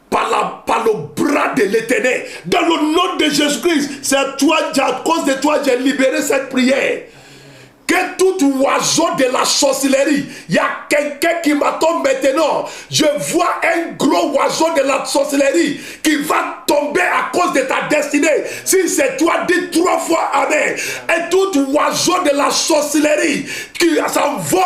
par le bras de l'Éternel. Dans le nom de Jésus-Christ, c'est toi, à cause de toi, j'ai libéré cette prière. Que tout oiseau de la sorcellerie, il y a quelqu'un qui m'attend maintenant. Je vois un gros oiseau de la sorcellerie qui va tomber à cause de ta destinée. Si c'est toi, dis 3 fois Amen. Et tout oiseau de la sorcellerie qui s'envole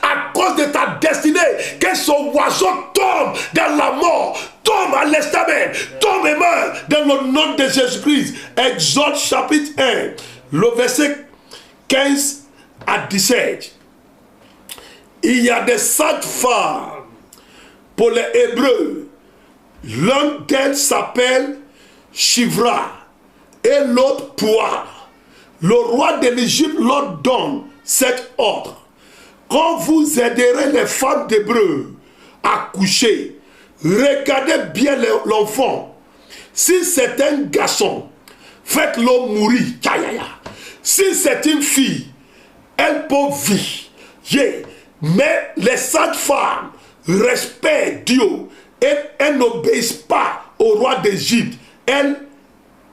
à cause de ta destinée, que son oiseau tombe dans la mort, tombe à l'instant même, tombe et meurt dans le nom de Jésus-Christ. Exode chapitre 1, le verset 15 à 17. Il y a des saintes femmes pour les Hébreux. L'un d'elles s'appelle Shivra et l'autre Poua. Le roi de l'Égypte leur donne cet ordre. Quand vous aiderez les femmes d'Hébreux à coucher, regardez bien l'enfant. Si c'est un garçon, faites-le mourir. Si c'est une fille, elle peut vivre. Mais les saintes femmes respectent Dieu et elles n'obéissent pas au roi d'Égypte. Elles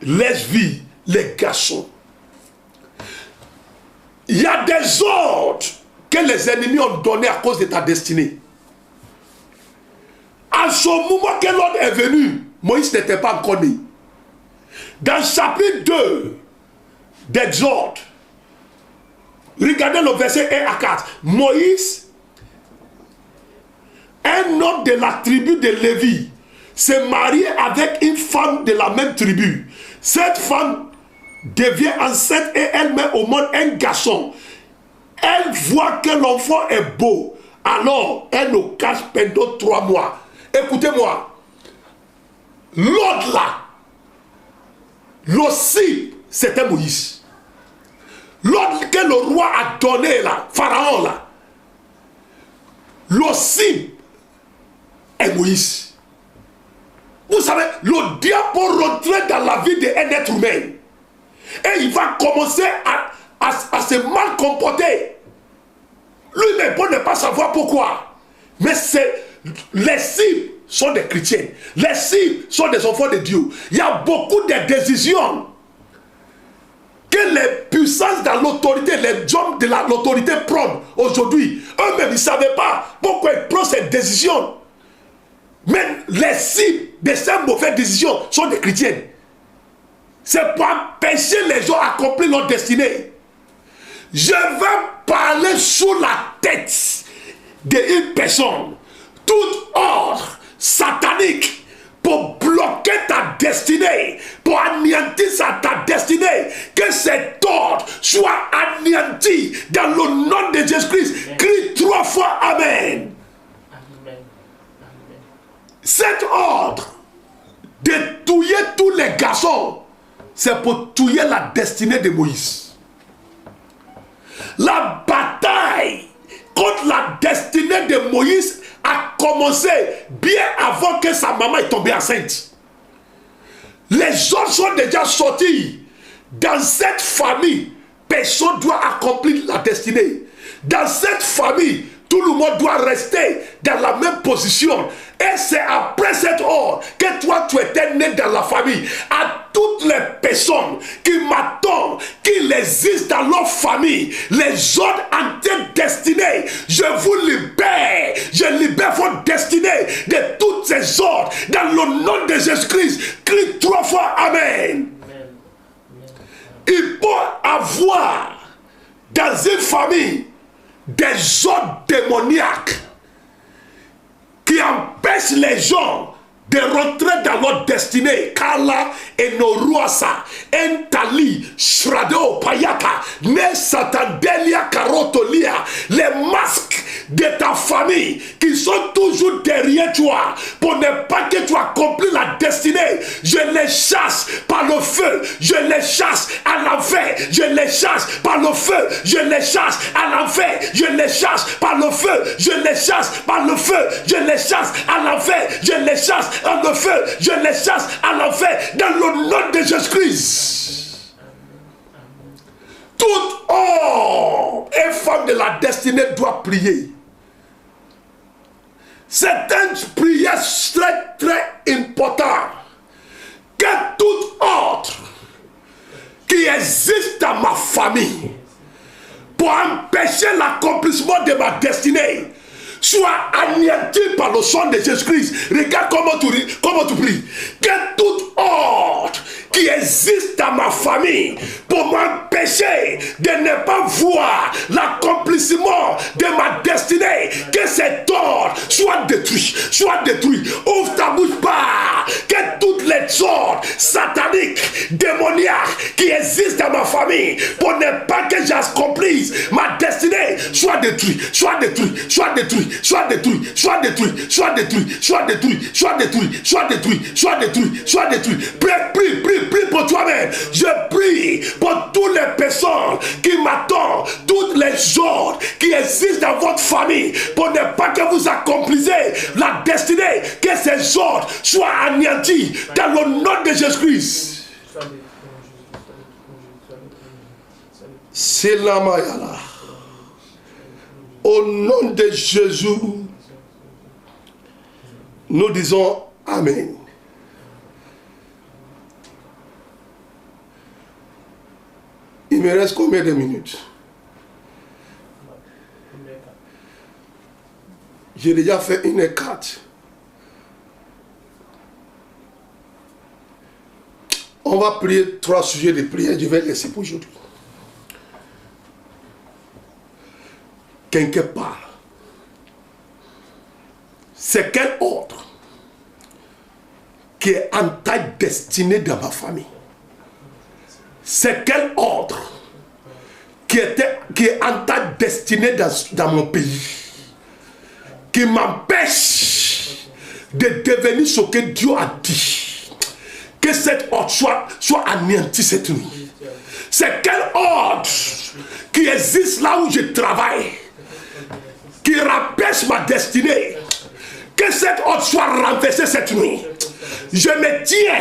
laissent vivre les garçons. Il y a des ordres que les ennemis ont donnés à cause de ta destinée. À ce moment que l'ordre est venu, Moïse n'était pas encore né. Dans le chapitre 2 d'Exode, regardez le verset 1 à 4. Moïse, un homme de la tribu de Lévi, s'est marié avec une femme de la même tribu. Cette femme devient enceinte et elle met au monde un garçon, elle voit que l'enfant est beau, alors elle nous cache pendant 3 mois. Écoutez-moi, l'autre là, le cible, c'était Moïse. L'autre que le roi a donné là, Pharaon là, le cible est Moïse. Vous savez, le diable peut rentrer dans la vie d'un être humain et il va commencer à se mal comporter. Lui-même peut ne pas savoir pourquoi. Mais les cibles sont des chrétiens. Les cibles sont des enfants de Dieu. Il y a beaucoup de décisions que les puissances dans l'autorité, les hommes de l'autorité prennent aujourd'hui. Eux-mêmes, ils ne savaient pas pourquoi ils prennent cette décision. Mais les cibles de ces mauvaises décisions sont des chrétiens. C'est pour empêcher les gens d'accomplir leur destinée. Je vais parler sur la tête d'une personne. Tout ordre satanique pour bloquer ta destinée, pour anéantir ta destinée, que cet ordre soit anéanti dans le nom de Jésus-Christ. Crie 3 fois Amen. Amen. Cet ordre de tuer tous les garçons, c'est pour tuer la destinée de Moïse. La bataille contre la destinée de Moïse a commencé bien avant que sa maman est tombée enceinte. Les gens sont déjà sortis. Dans cette famille, personne doit accomplir la destinée. Dans cette famille, tout le monde doit rester dans la même position. Et c'est après cette heure que toi, tu étais né dans la famille. À toutes les personnes qui m'attendent, qui existent dans leur famille, les ordres entiers destinés, je vous libère. Je libère votre destinée de toutes ces ordres. Dans le nom de Jésus-Christ, crie 3 fois Amen. Il peut avoir dans une famille des ordres démoniaques qui empêchent les gens de rentrer dans leur destinée. Kala et Noruasa, Entali, Shrado, Payaka, Ne Satandelia, Karotolia, les masques de ta famille qui sont toujours derrière toi pour ne pas que tu accomplisses la destinée. Je les chasse par le feu, je les chasse à l'enfer, je les chasse par le feu, je les chasse à l'enfer, je les chasse par le feu, je les chasse par le feu, je les chasse à l'enfer, je les chasse à le feu, je les chasse à l'enfer dans le nom de Jésus-Christ. Tout homme et femme de la destinée doit prier. C'est une prière très très importante. Que tout autre qui existe dans ma famille pour empêcher l'accomplissement de ma destinée soit anéanti par le sang de Jésus-Christ. Regarde comment tu pries. Que tout ordre qui existe dans ma famille pour m'empêcher de ne pas voir l'accomplissement de ma destinée, que cet ordre soit détruit, soit détruit. Ouvre ta bouche pas. Que toutes les ordres sataniques, démoniaques qui existent dans ma famille pour ne pas que j'accomplisse ma destinée soit détruit, soit détruit, soit détruit, soit détruit, soit détruit, soit détruit, soit détruit, soit détruit, soit détruit, soit détruit, soit détruit. Prie pour toi-même. Je prie pour toutes les personnes qui m'attendent, toutes les ordres qui existent dans votre famille pour ne pas que vous accomplissez la destinée, que ces ordres soient anéantis dans le nom de Jésus-Christ. C'est la Mayala. Au nom de Jésus, nous disons Amen. Il me reste combien de minutes? J'ai déjà fait 1h04. On va prier 3 sujets de prière. Je vais laisser pour aujourd'hui. Quelque part, c'est quel ordre qui est en ta destinée dans ma famille? C'est quel ordre qui est en ta destinée dans mon pays, qui m'empêche de devenir ce que Dieu a dit. Que cet ordre soit anéanti cette nuit. C'est quel ordre qui existe là où je travaille, qui rabaisse ma destinée. Que cet ordre soit renversé cette nuit. Je me tiens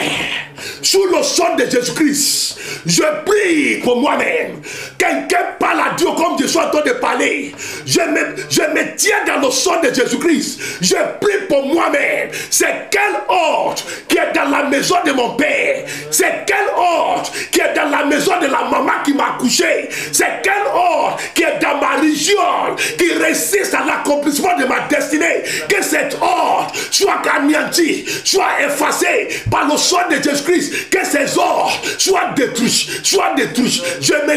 sous le sang de Jésus-Christ. Je prie pour moi-même. Quelqu'un parle à Dieu comme je suis en train de parler. Je me tiens dans le sang de Jésus-Christ. Je prie pour moi-même. C'est quel ordre qui est dans la maison de mon père? C'est quel ordre qui est dans la maison de la maman qui m'a accouché? C'est quel ordre qui est dans ma région, qui résiste à l'accomplissement de ma destinée? Que cet ordre soit anéanti, soit effacé par le sang de Jésus-Christ. Que ces ordres soient détruits, Je me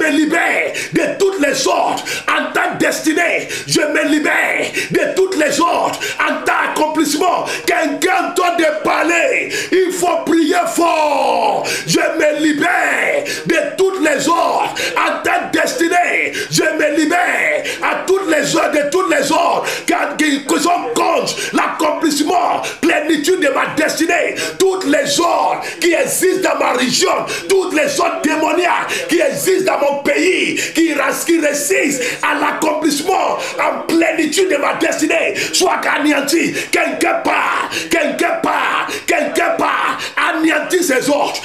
libère de toutes les ordres en ta destinée. Je me libère de toutes les ordres en ta accomplissement. Quelqu'un doit de parler. Il faut prier fort. Je me libère de toutes les ordres en ta destinée. Je me libère à toutes les ordres, de toutes les ordres qui sont contre l'accomplissement, plénitude de ma destinée. Toutes les ordres qui existent dans ma région, toutes les ordres démoniaques qui existent dans mon pays, qui résistent à l'accomplissement en plénitude de ma destinée, soient anéantis. Quelque part, anéantis ces ordres,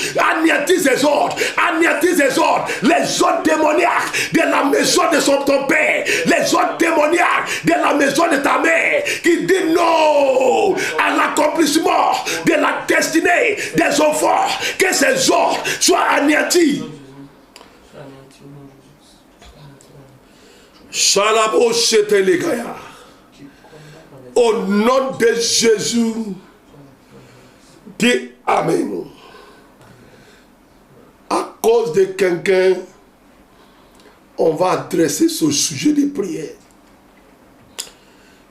les ordres démoniaques de la maison de ton père, les ordres démoniaques de la maison de ta mère, qui dit non à l'accomplissement de la destinée des enfants. Que ces ordres soient anéantis. Au nom de Jésus, dis Amen. À cause de quelqu'un, on va adresser ce sujet de prière.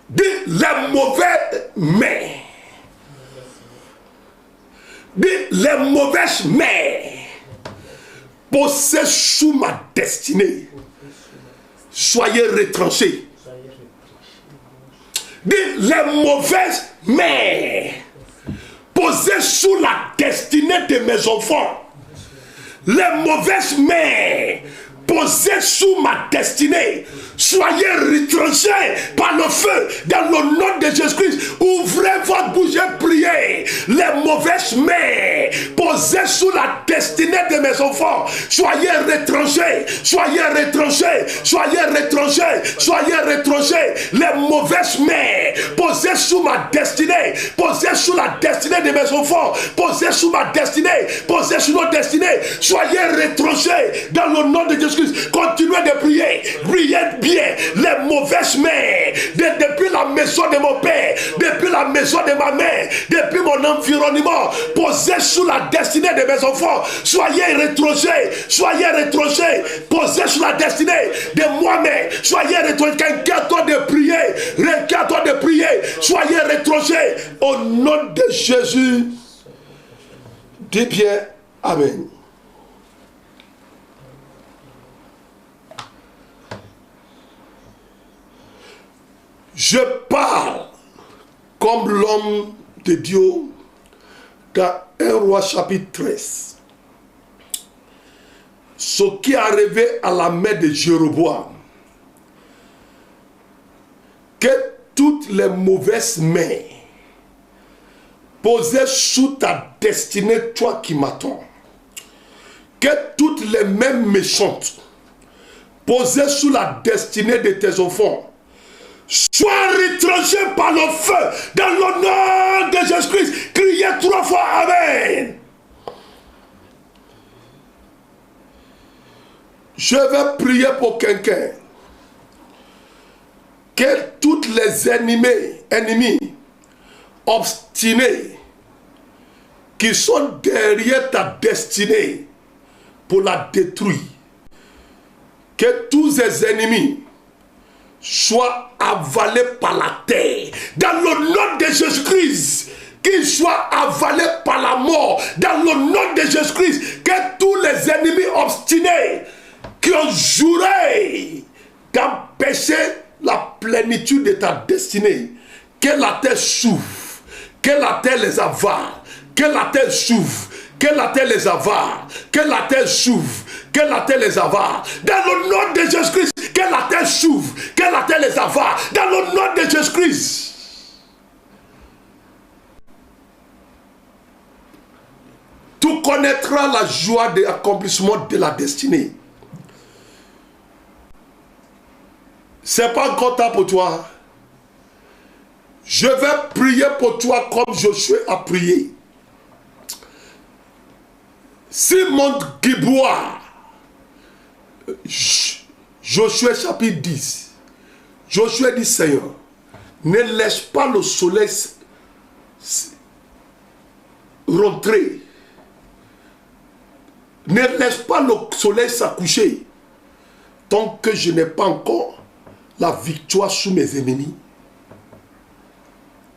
Dis les mauvaises mains. Dis les mauvaises mains posées sous ma destinée. Soyez retranchés. Dis les mauvaises mains posées sous la destinée de mes enfants. Les mauvaises mains posées sous ma destinée, soyez retranchés par le feu dans le nom de Jésus-Christ. Ouvrez votre bouche et priez. Les mauvaises mains posées sous la destinée de mes enfants, soyez retranchés, Les mauvaises mains posées sous ma destinée, posées sous la destinée de mes enfants, posées sous ma destinée, posées sous nos destinées, soyez retranchés dans le nom de Jésus-Christ. Continuez de prier, priez bien. Les mauvaises mains depuis la maison de mon père, depuis la maison de ma mère, depuis mon environnement, posées sous la destinée de mes enfants, soyez retranchés, posés sous la destinée de moi-même, soyez retranchés. Quelqu'un doit de prier, soyez retranchés au nom de Jésus. Dis bien Amen. Je parle comme l'homme de Dieu dans 1 Roi chapitre 13. Ce qui est arrivé à la main de Jéroboam, que toutes les mauvaises mains posées sous ta destinée, toi qui m'attends, que toutes les mains méchantes posées sous la destinée de tes enfants soient retranchées par le feu dans le nom de Jésus-Christ. Criez 3 fois Amen. Je vais prier pour quelqu'un. Que toutes les ennemis obstinés qui sont derrière ta destinée pour la détruire, que tous ces ennemis soient avalés par la terre dans le nom de Jésus-Christ, qu'ils soient avalés par la mort dans le nom de Jésus-Christ, que tous les ennemis obstinés qui ont juré d'empêcher la plénitude de ta destinée. Que la terre s'ouvre, que la terre les avare, que la terre s'ouvre, que la terre les avare, que la terre s'ouvre, que la terre les avare. Dans le nom de Jésus-Christ, que la terre s'ouvre, que la terre les avare. Dans le nom de Jésus-Christ. Tu connaîtras la joie de l'accomplissement de la destinée. C'est pas encore temps pour toi. Je vais prier pour toi comme Josué a prié. Simon Gibois, Josué chapitre 10. Josué dit, Seigneur, ne laisse pas le soleil rentrer. Ne laisse pas le soleil s'accoucher tant que je n'ai pas encore la victoire sur mes ennemis.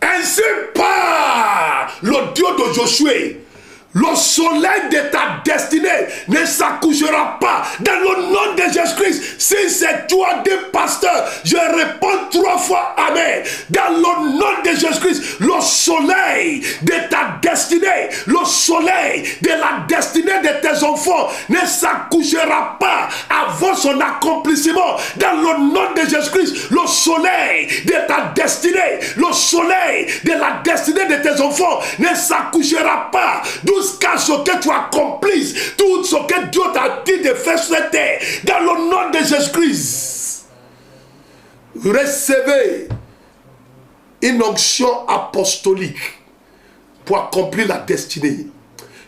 Ainsi par le Dieu de Josué, le soleil de ta destinée ne s'accouchera pas dans le nom de Jésus-Christ. Si c'est toi, des pasteurs, je réponds 3 fois Amen. Dans le nom de Jésus-Christ, le soleil de ta destinée, le soleil de la destinée de tes enfants ne s'accouchera pas avant son accomplissement. Dans le nom de Jésus-Christ, le soleil de ta destinée, le soleil de la destinée de tes enfants ne s'accouchera pas jusqu'à ce que tu accomplisses tout ce que Dieu t'a dit de faire sur cette terre. Dans le nom de Jésus-Christ, recevez une onction apostolique pour accomplir la destinée.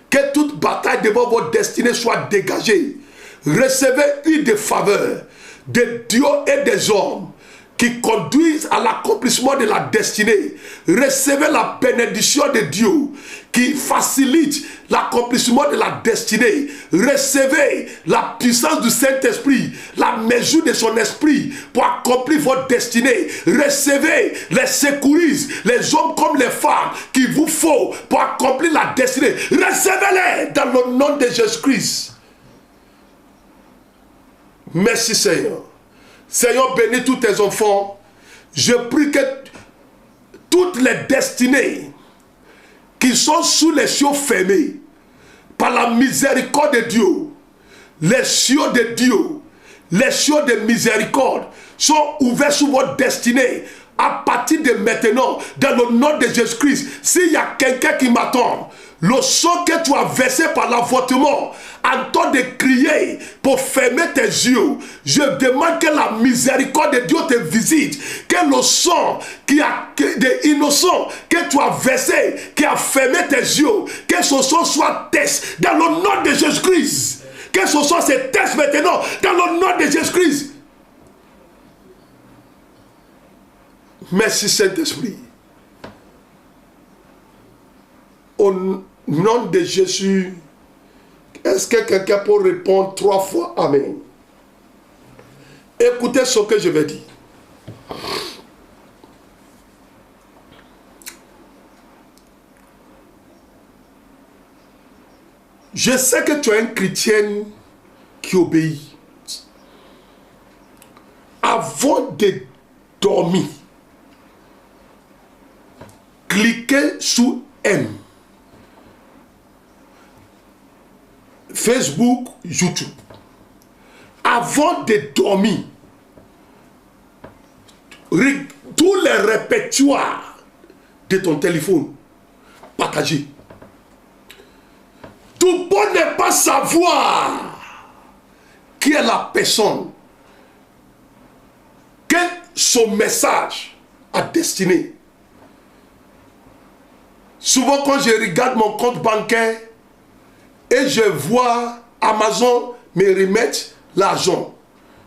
Que toute bataille devant votre destinée soit dégagée. Recevez une des faveurs de Dieu et des hommes qui conduisent à l'accomplissement de la destinée. Recevez la bénédiction de Dieu qui facilite l'accomplissement de la destinée. Recevez la puissance du Saint-Esprit, la mesure de son esprit pour accomplir votre destinée. Recevez les secouristes, les hommes comme les femmes qu'il vous faut pour accomplir la destinée. Recevez-les dans le nom de Jésus-Christ. Merci Seigneur. Seigneur, bénis tous tes enfants. Je prie que toutes les destinées qui sont sous les cieux fermés, par la miséricorde de Dieu, les cieux de Dieu, les cieux de miséricorde sont ouverts sur votre destinée. À partir de maintenant, dans le nom de Jésus-Christ, s'il y a quelqu'un qui m'attend, le sang que tu as versé par l'avortement, en temps de crier pour fermer tes yeux, je demande que la miséricorde de Dieu te visite, que le sang des innocents que tu as versé, qui a fermé tes yeux, que ce sang soit test dans le nom de Jésus-Christ, que ce soit ce test maintenant dans le nom de Jésus-Christ. Merci Saint-Esprit. Au nom de Jésus, est-ce que quelqu'un peut répondre 3 fois Amen? Écoutez ce que je vais dire. Je sais que tu es un chrétien qui obéit. Avant de dormir, cliquez sur M. Facebook, YouTube. Avant de dormir, tous les répertoires de ton téléphone, partagez. Tu peux ne pas savoir qui est la personne que son message a destiné. Souvent quand je regarde mon compte bancaire et je vois Amazon me remettre l'argent,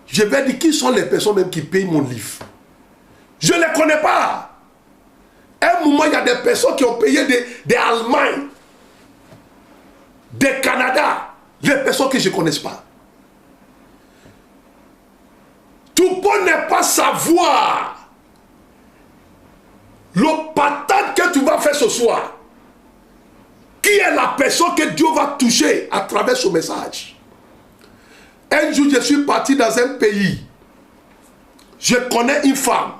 je vais dire qui sont les personnes même qui payent mon livre. Je ne les connais pas. À un moment, il y a des personnes qui ont payé des Allemagne, des Canada, les personnes que je ne connais pas. Tu peux ne pas savoir le patate que tu vas faire ce soir. Qui est la personne que Dieu va toucher à travers ce message? Un jour, je suis parti dans un pays. Je connais une femme.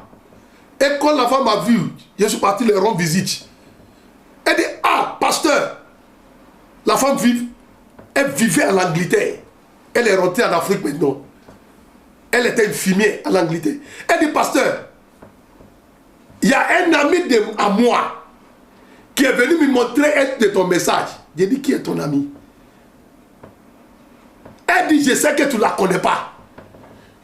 Et quand la femme m'a vu, je suis parti leur rendre visite. Elle dit, ah, pasteur, la femme vive. Elle vivait en Angleterre. Elle est rentrée en Afrique maintenant. Elle était infirmière en Angleterre. Elle dit, pasteur, il y a un ami à moi qui est venu me montrer un de ton message. J'ai dit, qui est ton ami? Elle dit, je sais que tu ne la connais pas.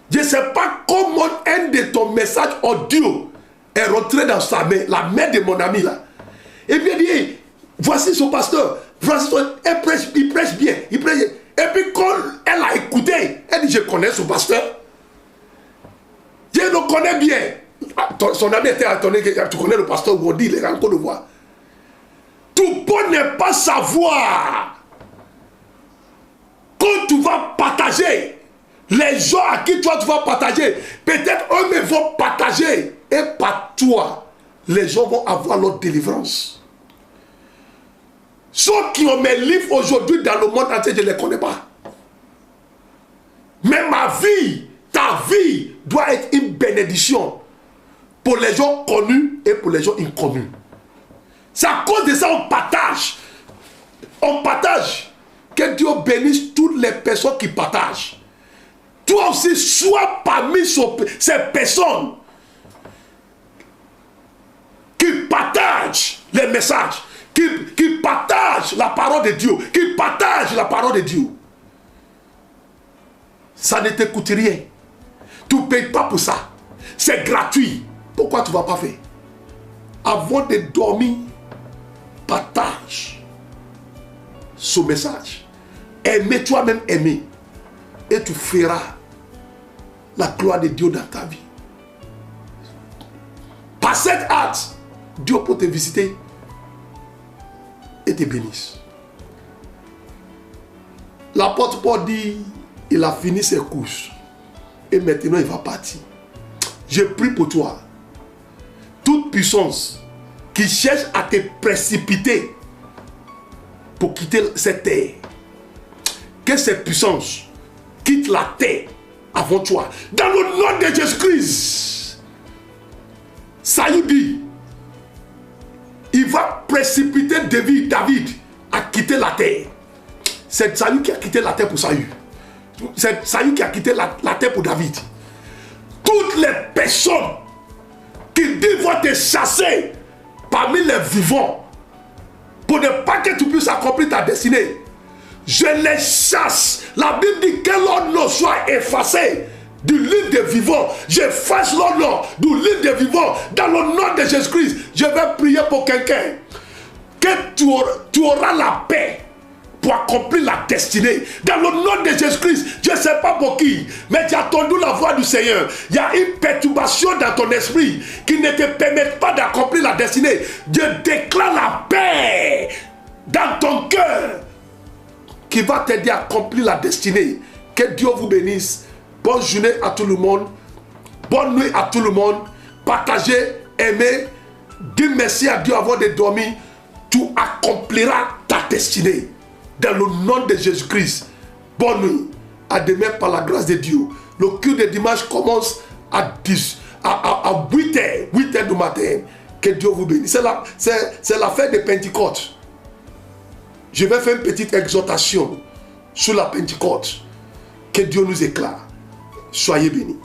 Je ne sais pas comment un de ton message audio est rentré dans sa main, la main de mon ami là. Et puis elle dit, hey, voici son pasteur. Voici il prêche bien. Il prêche bien. Et puis quand elle a écouté, elle dit, je connais son pasteur. Je le connais bien. Son ami était étonné que tu connais le pasteur Wondi, il est encore le voir. Tout bon n'est pas savoir. Quand tu vas partager, les gens à qui toi tu vas partager, peut-être eux-mêmes vont partager. Et par toi, les gens vont avoir leur délivrance. Ceux qui ont mes livres aujourd'hui dans le monde entier, je ne les connais pas. Mais ma vie, ta vie, doit être une bénédiction pour les gens connus et pour les gens inconnus. C'est à cause de ça qu'on partage. On partage. Que Dieu bénisse toutes les personnes qui partagent. Toi aussi, sois parmi ces personnes qui partagent les messages, qui partagent la parole de Dieu, qui partagent la parole de Dieu. Ça ne te coûte rien. Tu ne payes pas pour ça. C'est gratuit. Pourquoi tu ne vas pas faire? Avant de dormir, partage ce message. Aimez toi-même, aimer. Et tu feras la gloire de Dieu dans ta vie. Par cette acte, Dieu peut te visiter et te bénisse. L'apôtre Paul dit, il a fini ses courses. Et maintenant il va partir. Je prie pour toi. Toute puissance qui cherche à te précipiter pour quitter cette terre, que cette puissance quitte la terre avant toi. Dans le nom de Jésus-Christ. Saül dit, il va précipiter David à quitter la terre. C'est Saül qui a quitté la terre pour Saül. C'est Saül qui a quitté la terre pour David. Toutes les personnes qui doivent te chasser parmi les vivants pour ne pas que tu puisses accomplir ta destinée, je les chasse. La Bible dit que leur nom soit effacé du livre des vivants. J'efface leur nom du livre des vivants dans le nom de Jésus-Christ. Je vais prier pour quelqu'un que tu auras la paix pour accomplir la destinée. Dans le nom de Jésus-Christ, je ne sais pas pour qui, mais tu as entendu la voix du Seigneur. Il y a une perturbation dans ton esprit qui ne te permet pas d'accomplir la destinée. Je déclare la paix dans ton cœur qui va t'aider à accomplir la destinée. Que Dieu vous bénisse. Bonne journée à tout le monde. Bonne nuit à tout le monde. Partagez, aimez. Dis merci à Dieu avant de dormir. Tu accompliras ta destinée. Dans le nom de Jésus-Christ. Bonne nuit. À demain par la grâce de Dieu. Le culte de dimanche commence à 8h du matin. Que Dieu vous bénisse. C'est la fête de Pentecôte. Je vais faire une petite exhortation sur la Pentecôte. Que Dieu nous éclaire. Soyez bénis.